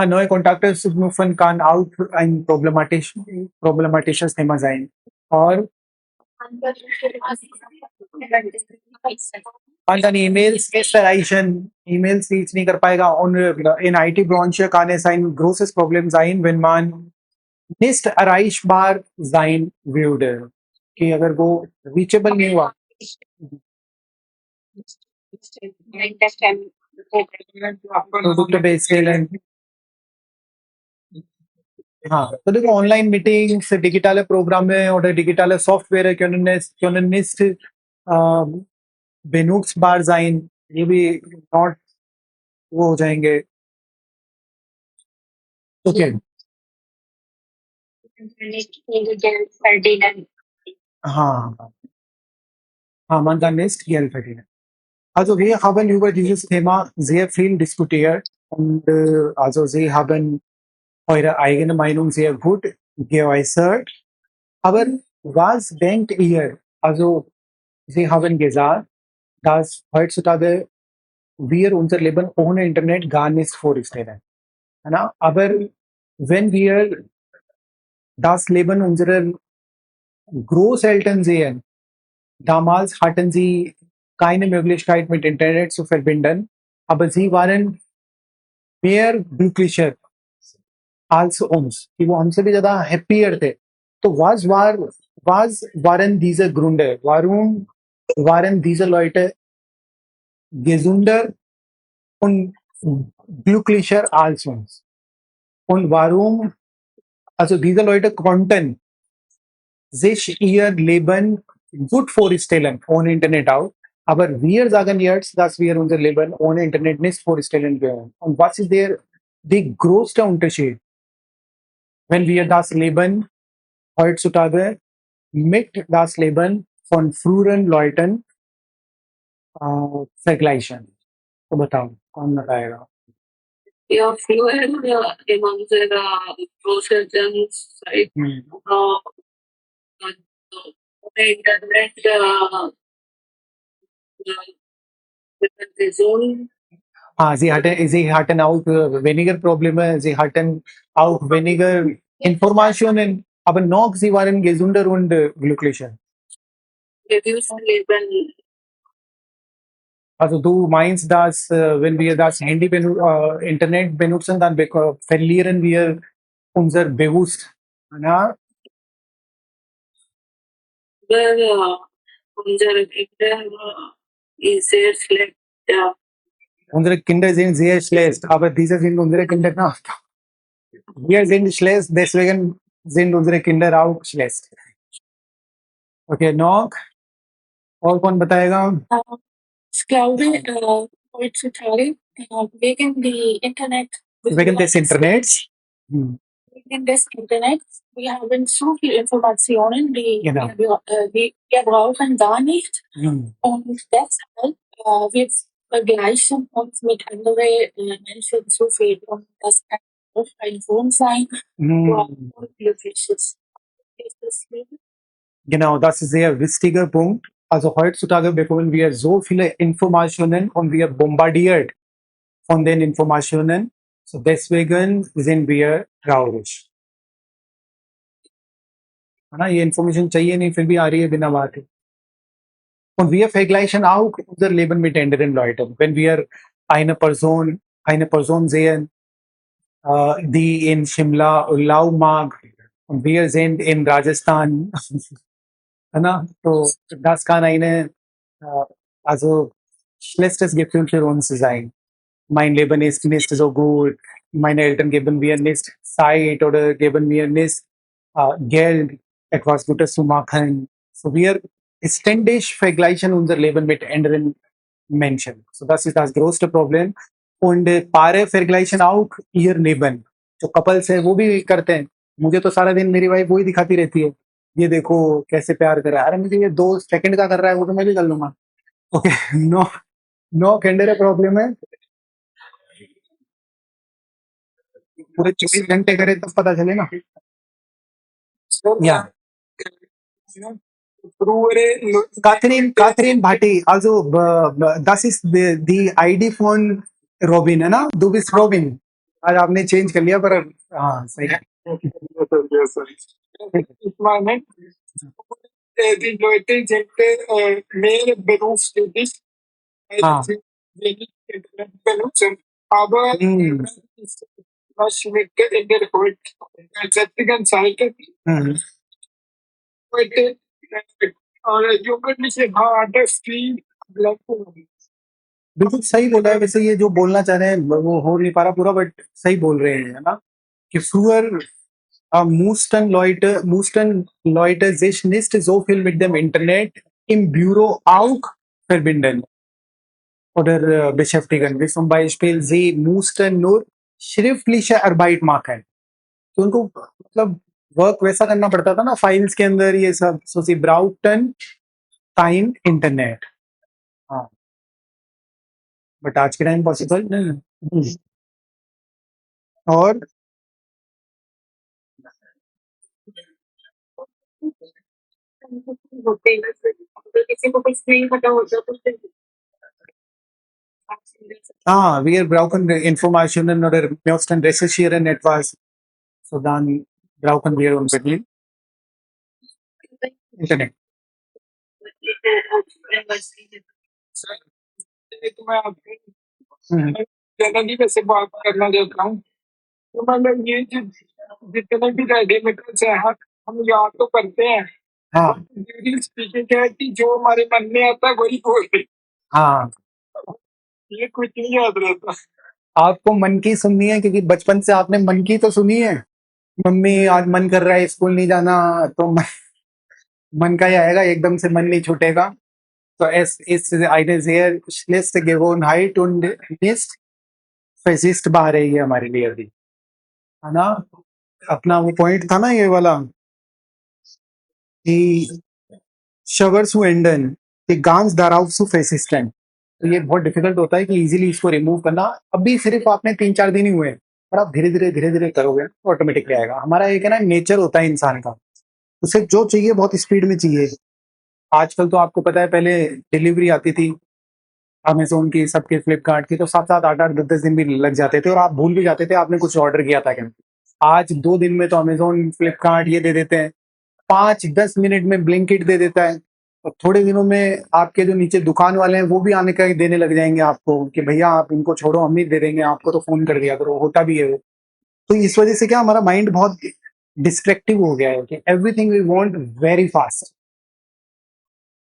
neue Kontakte zu knüpfen kann auch ein problematisches Thema sein. और man kann E-Mails nicht erreichen. E-Mails reach नहीं कर पाएगा. Und in IT-Branche kann es ein großes Problem sein, wenn man nicht erreichbar sein würde. कि अगर वो reachable नहीं हुआ. Product based selling. हाँ, तो देखो online meetings, digitale Programme oder digitale Software können nicht benutzbar sein. ये भी not वो हो जाएंगे. Okay. हाँ, हाँ, man kann nicht Geld verdienen. Also wir haben über dieses Thema sehr viel diskutiert und also Sie haben eure eigene Meinung sehr gut geäußert. Aber was denkt ihr? Also, Sie haben gesagt, dass heutzutage wir unser Leben ohne Internet gar nicht vorstellen. है ना? Aber wenn wir das Leben unserer Großeltern sehen, damals hatten sie keine Möglichkeit mit Internet zu verbinden, aber sie waren mehr glücklicher als uns. Die वो हमसे भी ज़्यादा happier थे. तो was waren diese Gründe? Warum waren diese Leute gesünder und glücklicher als uns? Und warum, also diese Leute konnten sich ihr Leben gut vorstellen ohne Internet auch. Aber wir sagen jetzt, dass wir unser Leben ohne Internet nicht vorstellen können. Und was ist der größte Unterschied, wenn wir das Leben heutzutage mit das Leben von früheren Leuten vergleichen? तो बताओ कौन बताएगा? Ja, früher in unserer Großelternzeit ohne Internet Person. Sie hatten auch weniger Probleme, sie hatten auch weniger Informationen, aber noch sie waren gesünder und glücklicher. Reduced Leben. Also du meinst, dass wenn wir das Internet benutzen, dann verlieren wir unser Bewusst. Na? Unsere Kinder ist sehr schlecht. Unsere Kinder sind sehr schlecht, aber diese sind unsere Kinder nicht. Wir sind schlecht, deswegen sind unsere Kinder auch schlecht. Okay, noch? और कौन बताएगा? Ich glaube, heutzutage wegen des Internets. Wegen des Internets, wir haben so viele Informationen, Genau. wir brauchen gar nicht. Mhm. Und deshalb wir vergleichen uns mit anderen Menschen zu viel. Und das kann auch ein Grund sein, wo unglücklich ist. Ist das Leben? Genau, das ist ein sehr wichtiger Punkt. Also heutzutage bekommen wir so viele Informationen und wir bombardiert von den Informationen. So deswegen sind wir traurig. है ना? ये Information चाहिए नहीं, फिर भी आ रही है बिना बात के. Und wir vergleichen auch unser Leben mit anderen Leuten. Wenn wir eine Person sehen, die in Shimla Urlaub mag und wir sind in Rajasthan, है ना? तो das kann eine also schlechtes Gefühl für uns sein. Mein Leben ist nicht so gut, meine Eltern geben mir nicht Zeit oder geben mir nicht Geld, etwas Gutes zu machen. So wir ständig vergleichen unser Leben mit anderen Menschen. So das ist das größte Problem. Und Paare vergleichen auch ihr Leben. जो couples है वो भी करते हैं. मुझे तो सारा दिन मेरी वाइफ वही दिखाती रहती है, ये देखो कैसे प्यार कर रहा है. अरे मुझे ये 2 सेकंड का कर रहा है, वो तो मैं भी कर लूंगा. ओके, नो नो कैंडर प्रॉब्लम है. पूरे 24 घंटे करे तब पता चले ना. Ja. Katrin Bhatti, also das ist die ID von Robin, है ना? Du bist Robin. आज आपने चेंज कर लिया, पर हाँ सही है. Ich meine, die Leute sind mehr berufstätig, weil sie wenig Internet benutzen. Aber was mit in der heutigen Zeit heute Jugendliche haben das viel Blackboard. बिल्कुल सही बोला है. वैसे ये जो बोलना चाह रहे हैं वो हो नहीं पा रहा पूरा, बट सही बोल रहे हैं, है ना? कि früher mussten Leute sich nicht so viel mit dem Internet im Büro auch verbinden oder beschäftigen. Wie zum Beispiel, sie mussten nur schriftliche Arbeit machen. तो उनको मतलब वर्क वैसा करना पड़ता था ना, फाइल्स के अंदर ये सब. So sie brauchten kein Internet. हाँ, बट आज के टाइम पॉसिबल नहीं है. और होते हैं अगर किसी को कुछ नहीं पता होता तो फिर wir brauchen Informationen oder möchten recherchieren etwas, so dann brauchen wir unbedingt Internet. Sir, तो मैं आपसे हम्म, जनरली वैसे बात करना चाहता हूँ। तो मतलब ये जितने भी रेडिमेटर्स हैं हम याद तो करते हैं, हाँ स्पीकिंग है कि जो हमारे मन में आता है वही बोलते हैं। हाँ ये कुछ नहीं याद रहता। आपको मन की सुननी है क्योंकि बचपन से आपने मन की तो सुनी है। मम्मी आज मन कर रहा है स्कूल नहीं जाना, तो मन का ही आएगा, एकदम से मन नहीं छूटेगा। तो es ist eine sehr schlechte Gewohnheit und nicht versichtbar है ये हमारे लिए अभी, है ना। अपना वो पॉइंट था ना ये वाला कि शवर zu enden, कि गांस darauf zu versichten। तो ये बहुत डिफिकल्ट होता है कि इजीली इसको रिमूव करना। अभी सिर्फ आपने 3-4 दिन ही हुए हैं, पर आप धीरे धीरे करोगे तो ऑटोमेटिकली आएगा। हमारा एक है ना नेचर होता है इंसान का, उसे जो चाहिए बहुत स्पीड में चाहिए। आजकल तो आपको पता है, पहले डिलीवरी आती थी अमेज़न की, सबके फ्लिपकार्ट की, तो 7-7 8-8 10-10 दिन भी लग जाते थे और आप भूल भी जाते थे आपने कुछ ऑर्डर किया था क्या। आज 2 दिन में तो अमेज़न, फ्लिपकार्ट ये दे देते हैं, 5-10 मिनट में ब्लिंकिट दे देता है। और थोड़े दिनों में आपके जो नीचे दुकान वाले हैं वो भी आने का देने लग जाएंगे आपको कि भैया आप इनको छोड़ो, हम ही दे देंगे आपको, तो फ़ोन कर दिया करो, होता भी है वो। तो इस वजह से क्या हमारा माइंड बहुत डिस्ट्रैक्टिव हो गया है कि everything we want very fast.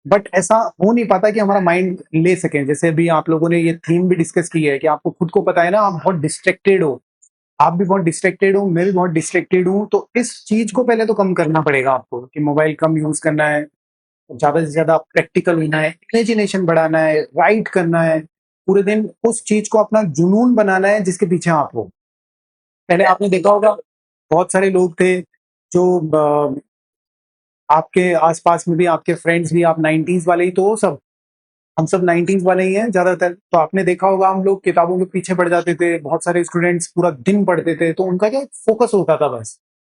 But ऐसा हो नहीं पाता कि हमारा माइंड ले सके। जैसे अभी आप लोगों ने ये थीम भी डिस्कस की है कि आपको खुद को पता है ना आप बहुत डिस्ट्रैक्टेड हो, आप भी बहुत डिस्ट्रैक्टेड हो, मैं भी बहुत डिस्ट्रैक्टेड हूँ। तो इस चीज को पहले तो कम करना पड़ेगा आपको कि मोबाइल कम यूज करना है, ज्यादा से ज्यादा प्रैक्टिकल होना है, इमेजिनेशन बढ़ाना है, राइट करना है, पूरे दिन उस चीज को अपना जुनून बनाना है जिसके पीछे आप हो। पहले आपने देखा होगा बहुत सारे लोग थे जो आपके आसपास में भी, आपके फ्रेंड्स भी, आप 90s वाले ही तो हो सब, हम सब 90s वाले ही हैं ज्यादातर। तो आपने देखा होगा हम लोग किताबों के पीछे पड़ जाते थे, बहुत सारे स्टूडेंट्स पूरा दिन पढ़ते थे, तो उनका क्या फोकस होता था बस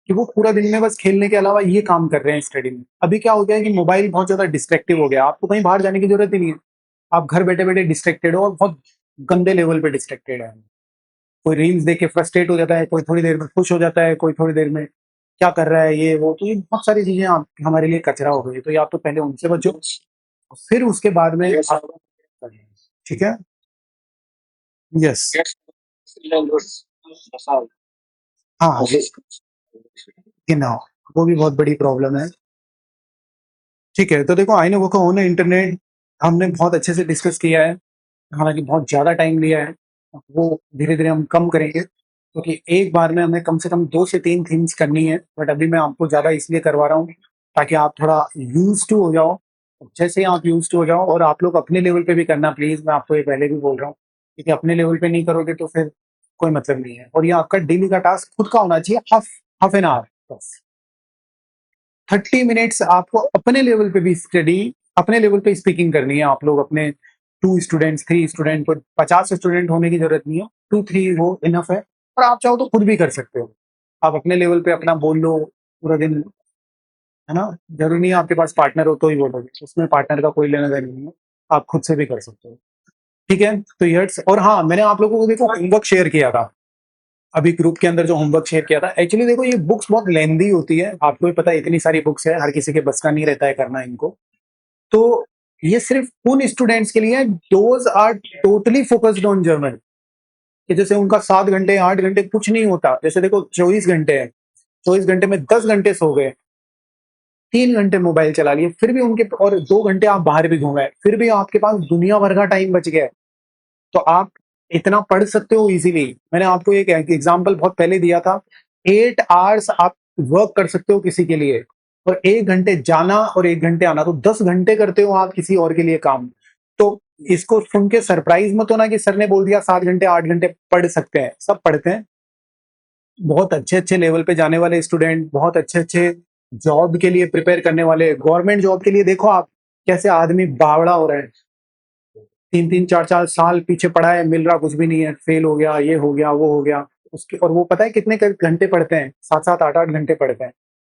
कि वो पूरा दिन में बस खेलने के अलावा ये काम कर रहे हैं स्टडी में। अभी क्या हो गया है कि मोबाइल बहुत ज्यादा डिस्ट्रैक्टिव हो गया, आपको कहीं बाहर जाने की जरूरत ही नहीं है, आप घर बैठे बैठे डिस्ट्रैक्टेड हो और बहुत गंदे लेवल पे डिस्ट्रैक्टेड है। कोई रील्स देख के फ्रस्ट्रेट हो जाता है, कोई थोड़ी देर में खुश हो जाता है, कोई थोड़ी देर में क्या कर रहा है ये वो। तो ये बहुत सारी चीजें आप हमारे लिए कचरा हो गई, तो या तो पहले उनसे बचो, फिर उसके बाद में आप, ठीक है। यस, हाँ genau, वो भी बहुत बड़ी प्रॉब्लम है। ठीक है, तो देखो आईने वो कहो ना, इंटरनेट हमने बहुत अच्छे से डिस्कस किया है, हालांकि बहुत ज़्यादा टाइम लिया है, वो धीरे धीरे हम कम करेंगे क्योंकि एक बार में हमें कम से कम 2 से 3 थीम्स करनी है। बट अभी मैं आपको ज़्यादा इसलिए करवा रहा हूँ ताकि आप थोड़ा यूज टू हो जाओ। जैसे ही आप यूज टू हो जाओ, और आप लोग अपने लेवल पे भी करना प्लीज़, मैं आपको ये पहले भी बोल रहा हूँ, क्योंकि अपने लेवल पे नहीं करोगे तो फिर कोई मतलब नहीं है। और ये आपका डेली का टास्क खुद का होना चाहिए, हाफ एन आवर बस, 30 मिनट्स आपको अपने लेवल पे भी स्टडी, अपने लेवल पे स्पीकिंग करनी है। आप लोग अपने 2 स्टूडेंट्स, 3 स्टूडेंट, को 50 स्टूडेंट होने की जरूरत नहीं है, 2-3 वो इनफ है। और आप चाहो तो खुद भी कर सकते हो, आप अपने लेवल पे अपना बोल लो पूरा दिन, है ना। जरूरी नहीं है आपके पास पार्टनर हो तो ही बोलोगे, उसमें पार्टनर का कोई लेना देना नहीं है, आप खुद से भी कर सकते हो। ठीक है, तो यस। और हाँ, मैंने आप लोगों को देखो होमवर्क शेयर किया था अभी ग्रुप के अंदर, जो होमवर्क शेयर किया था। एक्चुअली देखो ये बुक्स बहुत लेंदी होती है, आपको भी पता है इतनी सारी बुक्स है, हर किसी के बस का नहीं रहता है करना इनको। तो ये सिर्फ उन स्टूडेंट्स के लिए, those are totally focused on German, कि जैसे उनका 7 घंटे 8 घंटे कुछ नहीं होता। जैसे देखो 24 घंटे है, 24 घंटे में 10 घंटे सो गए, 3 घंटे मोबाइल चला लिए, फिर भी उनके, और 2 घंटे आप बाहर भी घूमे, फिर भी आपके पास दुनिया भर का टाइम बच गया है। तो आप इतना पढ़ सकते हो इजीली। मैंने आपको एक एग्जांपल बहुत पहले दिया था, 8 आवर्स आप वर्क कर सकते हो किसी के लिए, और 1 घंटे जाना और 1 घंटे आना, तो 10 घंटे करते हो आप किसी और के लिए काम। तो इसको सुन के सरप्राइज मत होना कि सर ने बोल दिया 7 घंटे 8 घंटे पढ़ सकते हैं, सब पढ़ते हैं। बहुत अच्छे अच्छे लेवल पे जाने वाले स्टूडेंट, बहुत अच्छे अच्छे जॉब के लिए प्रिपेयर करने वाले, गवर्नमेंट जॉब के लिए देखो आप कैसे आदमी बावड़ा हो रहे हैं, 3-3 4-4 साल पीछे पढ़ा है, मिल रहा कुछ भी नहीं है, फेल हो गया, ये हो गया, वो हो गया उसके। और वो पता है कितने घंटे पढ़ते हैं, 7-7 8-8 घंटे पढ़ते हैं।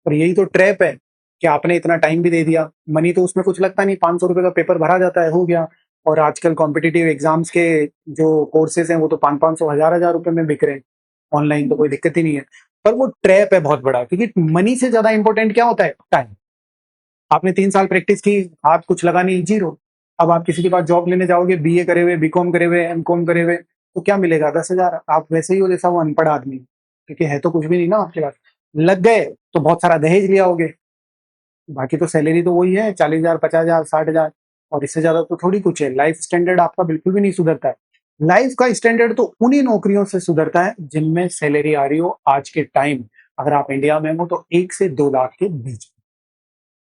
और यही तो ट्रैप है कि आपने इतना टाइम भी दे दिया, मनी तो उसमें कुछ लगता नहीं, 500 रुपए का पेपर भरा जाता है, हो गया। और आजकल कॉम्पिटिटिव एग्जाम्स के जो कोर्सेज हैं वो तो 500 हजार रुपए में बिक रहे हैं ऑनलाइन, तो कोई दिक्कत ही नहीं है। पर वो ट्रैप है बहुत बड़ा, क्योंकि मनी से ज्यादा इंपॉर्टेंट क्या होता है? टाइम। आपने 3 साल प्रैक्टिस की, हाथ कुछ लगा नहीं, जीरो। अब आप किसी के पास जॉब लेने जाओगे, बीए करे हुए, बीकॉम करे हुए, एमकॉम करे हुए, तो क्या मिलेगा? 10,000। आप वैसे ही हो जैसा वो अनपढ़ आदमी, क्योंकि है तो कुछ भी नहीं ना आपके पास। लग गए तो बहुत सारा दहेज लिया होगे, बाकी तो सैलरी तो वही है, 40,000, 50,000, 60,000, और इससे ज्यादा तो थोड़ी कुछ है। लाइफ स्टैंडर्ड आपका बिल्कुल भी नहीं सुधरता है। लाइफ का स्टैंडर्ड तो उन्हीं नौकरियों से सुधरता है जिनमें सैलरी आ रही हो आज के टाइम, अगर आप इंडिया में हो तो 1 से 2 लाख के बीच।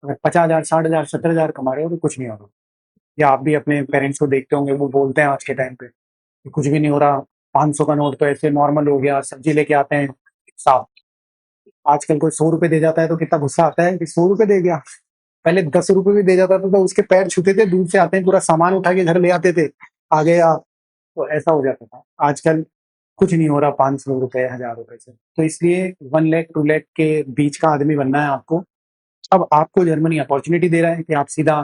अगर 50,000, 60,000, 70,000 कमा रहे हो तो कुछ नहीं होगा। या आप भी अपने पेरेंट्स को देखते होंगे, वो बोलते हैं आज के टाइम पे कि कुछ भी नहीं हो रहा, 500 का नोट तो ऐसे नॉर्मल हो गया, सब्जी लेके आते हैं साफ। आजकल कोई 100 रुपए दे जाता है तो कितना गुस्सा आता है कि 100 रुपए दे गया। पहले 10 रुपए भी दे जाता था तो उसके पैर छूते थे, दूर से आते हैं पूरा सामान उठा के घर ले आते थे, आ गए आप, तो ऐसा हो जाता था। आजकल कुछ नहीं हो रहा 500 रुपए, 1000 रुपए से। तो इसलिए 1 लाख 2 लाख के बीच का आदमी बनना है आपको। अब आपको जर्मनी अपॉर्चुनिटी दे रहा है कि आप सीधा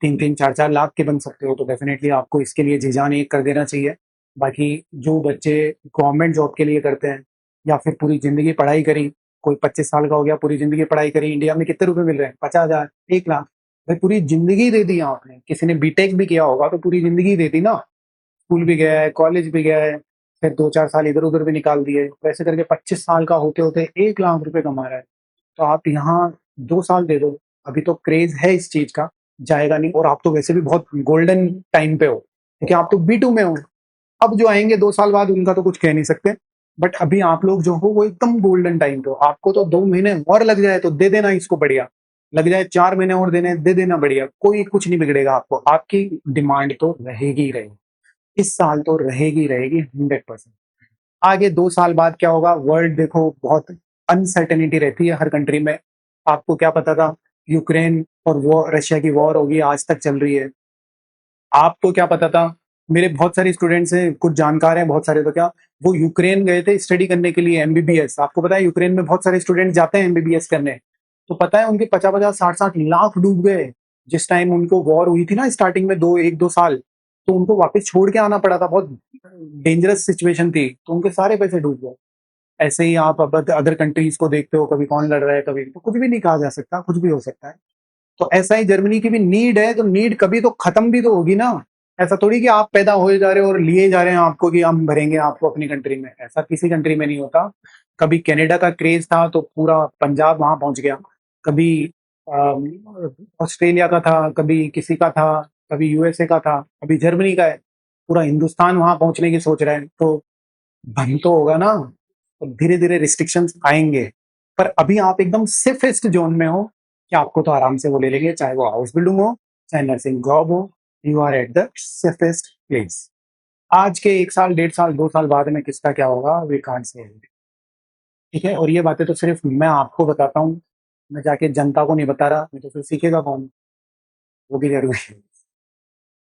3-3, 4-4 लाख के बन सकते हो, तो डेफिनेटली आपको इसके लिए जी जान एक कर देना चाहिए। बाकी जो बच्चे गवर्नमेंट जॉब के लिए करते हैं, या फिर पूरी जिंदगी पढ़ाई करी, कोई 25 साल का हो गया, पूरी जिंदगी पढ़ाई करी, इंडिया में कितने रुपए मिल रहे हैं? 50,000, 1 लाख। भाई पूरी जिंदगी दे दी आपने। किसी ने बीटेक भी किया होगा तो पूरी जिंदगी दे दी ना, स्कूल भी गया है, कॉलेज भी गया है, फिर 2-4 साल इधर उधर भी निकाल दिए, वैसे करके 25 साल का होते होते 1 लाख रुपए कमा रहा है। तो आप यहाँ 2 साल दे दो, अभी तो क्रेज है इस चीज का, जाएगा नहीं। और आप तो वैसे भी बहुत गोल्डन टाइम पे हो, क्योंकि आप तो B2 में हो। अब जो आएंगे 2 साल बाद उनका तो कुछ कह नहीं सकते, बट अभी आप लोग जो हो वो एकदम गोल्डन टाइम पे हो। आपको तो 2 महीने और लग जाए तो दे देना इसको, बढ़िया। लग जाए 4 महीने और देने, दे देना, बढ़िया, कोई कुछ नहीं बिगड़ेगा आपको। आपकी डिमांड तो रहेगी ही रहेगी, इस साल तो रहेगी रहेगी 100%। आगे 2 साल बाद क्या होगा? वर्ल्ड देखो, बहुत अनसर्टेनिटी रहती है हर कंट्री में। आपको क्या पता था यूक्रेन और वो रशिया की वॉर होगी, आज तक चल रही है। आपको क्या पता था? मेरे बहुत सारे स्टूडेंट्स हैं, कुछ जानकार हैं, बहुत सारे, तो क्या वो यूक्रेन गए थे स्टडी करने के लिए एमबीबीएस। आपको पता है यूक्रेन में बहुत सारे स्टूडेंट जाते हैं एमबीबीएस करने, तो पता है उनके 50-50, 60-60 लाख डूब गए। जिस टाइम उनको वॉर हुई थी ना स्टार्टिंग में 1-2 साल, तो उनको वापस छोड़ के आना पड़ा था, बहुत डेंजरस सिचुएशन थी, तो उनके सारे पैसे डूब गए। ऐसे ही आप अब अदर कंट्रीज को देखते हो, कभी कौन लड़ रहा है, कभी तो कुछ भी नहीं कहा जा सकता, कुछ भी हो सकता है। तो ऐसा ही जर्मनी की भी नीड है, तो नीड कभी तो खत्म भी तो होगी ना। ऐसा थोड़ी कि आप पैदा होए जा रहे हो और लिए जा रहे हैं आपको कि हम भरेंगे आपको अपनी कंट्री में, ऐसा किसी कंट्री में नहीं होता। कभी कनाडा का क्रेज था तो पूरा पंजाब वहां पहुंच गया, कभी ऑस्ट्रेलिया का था, कभी किसी का था, कभी यूएसए का था, अभी जर्मनी का है। पूरा हिंदुस्तान वहां पहुंचने की सोच रहे हैं, तो बन तो होगा ना। तो धीरे धीरे रिस्ट्रिक्शंस आएंगे, पर अभी आप एकदम सेफेस्ट जोन में हो कि आपको तो आराम से वो ले लेंगे, चाहे वो हाउस बिल्डिंग हो, चाहे नर्सिंग जॉब हो। You are at the safest place. आज के 1 साल, 1.5 साल, 2 साल बाद में किसका क्या होगा, वी कांट से। ठीक है, और ये बातें तो सिर्फ मैं आपको बताता हूँ, मैं जाके जनता को नहीं बता रहा, नहीं तो फिर सीखेगा कौन? वो भी जरूरी है।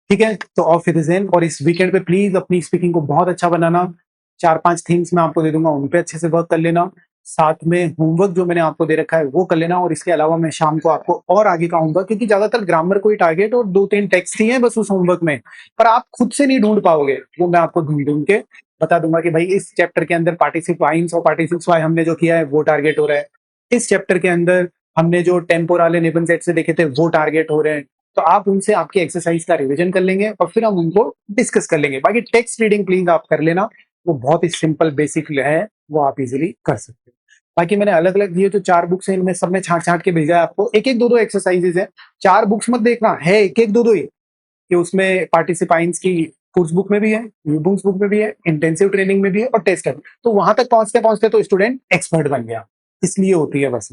ठीक है, तो ऑफ सिटीजन, और इस वीकेंड पे प्लीज अपनी स्पीकिंग को बहुत अच्छा बनाना। 4-5 थीम्स मैं आपको दे दूंगा, उन पे अच्छे से वर्क कर लेना। साथ में होमवर्क जो मैंने आपको दे रखा है वो कर लेना, और इसके अलावा मैं शाम को आपको और आगे का होमवर्क, क्योंकि ज्यादातर ग्रामर को ही टारगेट और 2-3 टेक्स्ट ही है बस उस होमवर्क में, पर आप खुद से नहीं ढूंढ पाओगे, वो मैं आपको ढूंढ ढूंढ के बता दूंगा कि भाई इस चैप्टर के अंदर पार्टिसिपाइंस और पार्टिसिप्स वाई हमने जो किया है वो टारगेट हो रहा है, इस चैप्टर के अंदर हमने जो टेम्पोरल निबंध सेट से देखे थे वो टारगेट हो रहे हैं। तो आप उनसे आपकी एक्सरसाइज का रिवीजन कर लेंगे और फिर हम उनको डिस्कस कर लेंगे। बाकी टेक्स्ट रीडिंग प्लीज आप कर लेना, वो बहुत ही सिंपल बेसिक है, वो आप इजीली कर सकते हो। बाकी मैंने अलग अलग ये जो 4 बुक्स हैं इनमें सब में छांट छांट के भेजा है आपको, एक एक दो दो एक्सरसाइजेज है। 4 बुक्स मत देखना है, एक एक दो दो ही, कि उसमें पार्टिसिपाइंट्स की कोर्स बुक में भी है, बुक्स बुक में भी है, इंटेंसिव ट्रेनिंग में भी है और टेस्ट है। तो वहां तक पहुंचते पहुंचते तो स्टूडेंट एक्सपर्ट बन गया, इसलिए होती है बस।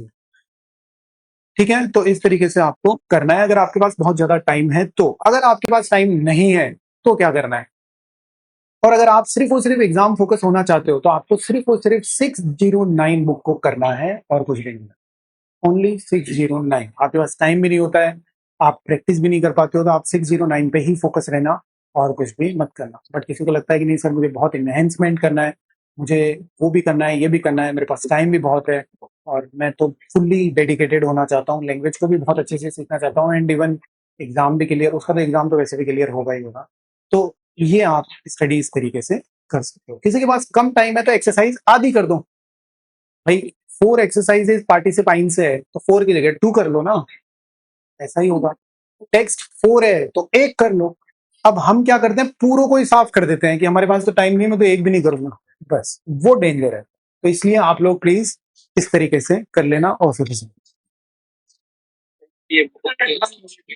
ठीक है, तो इस तरीके से आपको करना है, अगर आपके पास बहुत ज्यादा टाइम है तो। अगर आपके पास टाइम नहीं है तो क्या करना है? और अगर आप सिर्फ और सिर्फ एग्जाम फोकस होना चाहते हो तो आपको सिर्फ और सिर्फ 609 बुक को करना है और कुछ नहीं करना। ओनली 609। आपके पास टाइम भी नहीं होता है, आप प्रैक्टिस भी नहीं कर पाते हो, तो आप 609 पे ही फोकस रहना और कुछ भी मत करना। बट किसी को लगता है कि नहीं सर मुझे बहुत इनहेंसमेंट करना है, मुझे वो भी करना है, ये भी करना है, मेरे पास टाइम भी बहुत है, और मैं तो फुल्ली डेडिकेटेड होना चाहता हूँ, लैंग्वेज को भी बहुत अच्छे से सीखना चाहता हूँ एंड इवन एग्जाम भी क्लियर, उसका तो एग्जाम तो वैसे भी क्लियर होगा ही होगा। तो ये आप स्टडी इस तरीके से कर सकते हो। किसी के पास कम टाइम है तो एक्सरसाइज आधी कर दो भाई, 4 एक्सरसाइजेज पार्टिसिपाइन से है तो 4 की जगह 2 कर लो ना, ऐसा ही होगा। टेक्स्ट 4 है तो 1 कर लो। अब हम क्या करते हैं, पूरों को ही साफ कर देते हैं कि हमारे पास तो टाइम नहीं है, मैं तो 1 भी नहीं करूंगा, बस वो डेंजर है। तो इसलिए आप लोग प्लीज इस तरीके से कर लेना। और फिर ये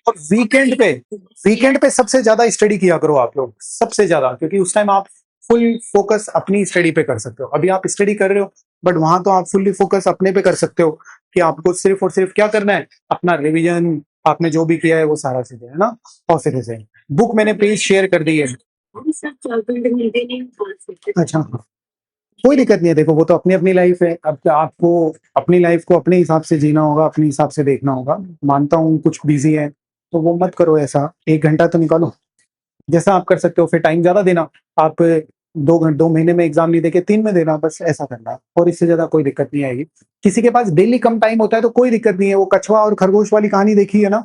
और वीकेंड पे सबसे ज्यादा स्टडी किया करो आप लोग, सबसे ज्यादा, क्योंकि उस टाइम आप फुल फोकस अपनी स्टडी पे कर सकते हो। अभी आप स्टडी कर रहे हो बट वहां तो आप फुल्ली फोकस अपने पे कर सकते हो कि आपको सिर्फ और सिर्फ क्या करना है, अपना रिवीजन, आपने जो भी किया है वो सारा चीजें, है ना। और फिर से बुक मैंने पेज शेयर कर दी है। सर 24 घंटे नहीं बोल सकते। अच्छा, कोई दिक्कत नहीं है, देखो वो तो अपनी अपनी लाइफ है। अब आपको अपनी लाइफ को अपने हिसाब से जीना होगा, अपने हिसाब से देखना होगा। मानता हूँ कुछ बिजी है तो वो मत करो ऐसा, 1 घंटा तो निकालो जैसा आप कर सकते हो। फिर टाइम ज्यादा देना, आप 2 महीने में एग्जाम नहीं देके 3 में देना, बस ऐसा करना, और इससे ज्यादा कोई दिक्कत नहीं आएगी। किसी के पास डेली कम टाइम होता है तो कोई दिक्कत नहीं है। वो कछुआ और खरगोश वाली कहानी देखी है ना,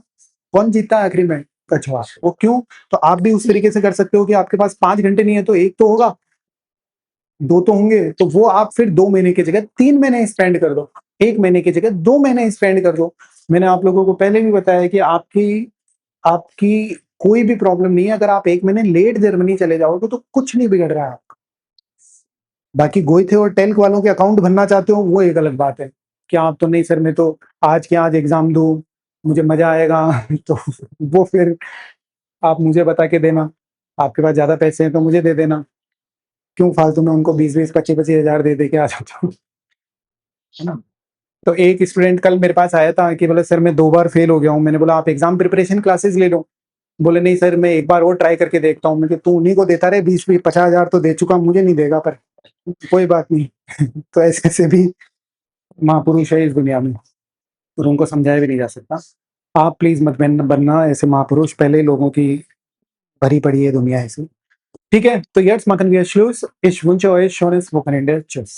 कौन जीतता है आखिरी में, कछुआ। वो क्यों, तो आप भी उस तरीके से कर सकते हो कि आपके पास 5 घंटे नहीं है तो 1 तो होगा, 2 तो होंगे, तो वो आप फिर 2 महीने की जगह 3 महीने स्पेंड कर दो, 1 महीने की जगह 2 महीने स्पेंड कर दो। मैंने आप लोगों को पहले भी बताया कि आपकी आपकी कोई भी प्रॉब्लम नहीं है। अगर आप 1 महीने लेट जर्मनी चले जाओगे तो कुछ नहीं बिगड़ रहा है आपका। बाकी गोइथे और टेल्क वालों के अकाउंट भरना चाहते हो वो एक अलग बात है कि आप तो नहीं सर मैं तो आज के आज एग्जाम दूं, मुझे मजा आएगा तो वो फिर आप मुझे बता के देना, आपके पास ज्यादा पैसे हैं तो मुझे दे देना, क्यों फालतू में उनको 20-20 25-25 हजार दे के आ जाता हूँ, है ना। तो एक स्टूडेंट कल मेरे पास आया था कि बोले सर मैं 2 बार फेल हो गया हूँ। मैंने बोला आप एग्जाम प्रिपरेशन क्लासेस ले लो। बोले नहीं सर मैं एक बार और ट्राई करके देखता हूँ। मैं तू उन्हीं को देता रहे, 20-50 हजार तो दे चुका, मुझे नहीं देगा, पर कोई बात नहीं तो ऐसे ऐसे भी महापुरुष है इस दुनिया में और उनको समझाया भी नहीं जा सकता। आप प्लीज मत बनना ऐसे महापुरुष, पहले लोगों की भरी पड़ी है दुनिया ऐसी। ठीक है, तो jetzt machen wir Schluss. Ich wünsche euch schönes Wochenende. Tschüss.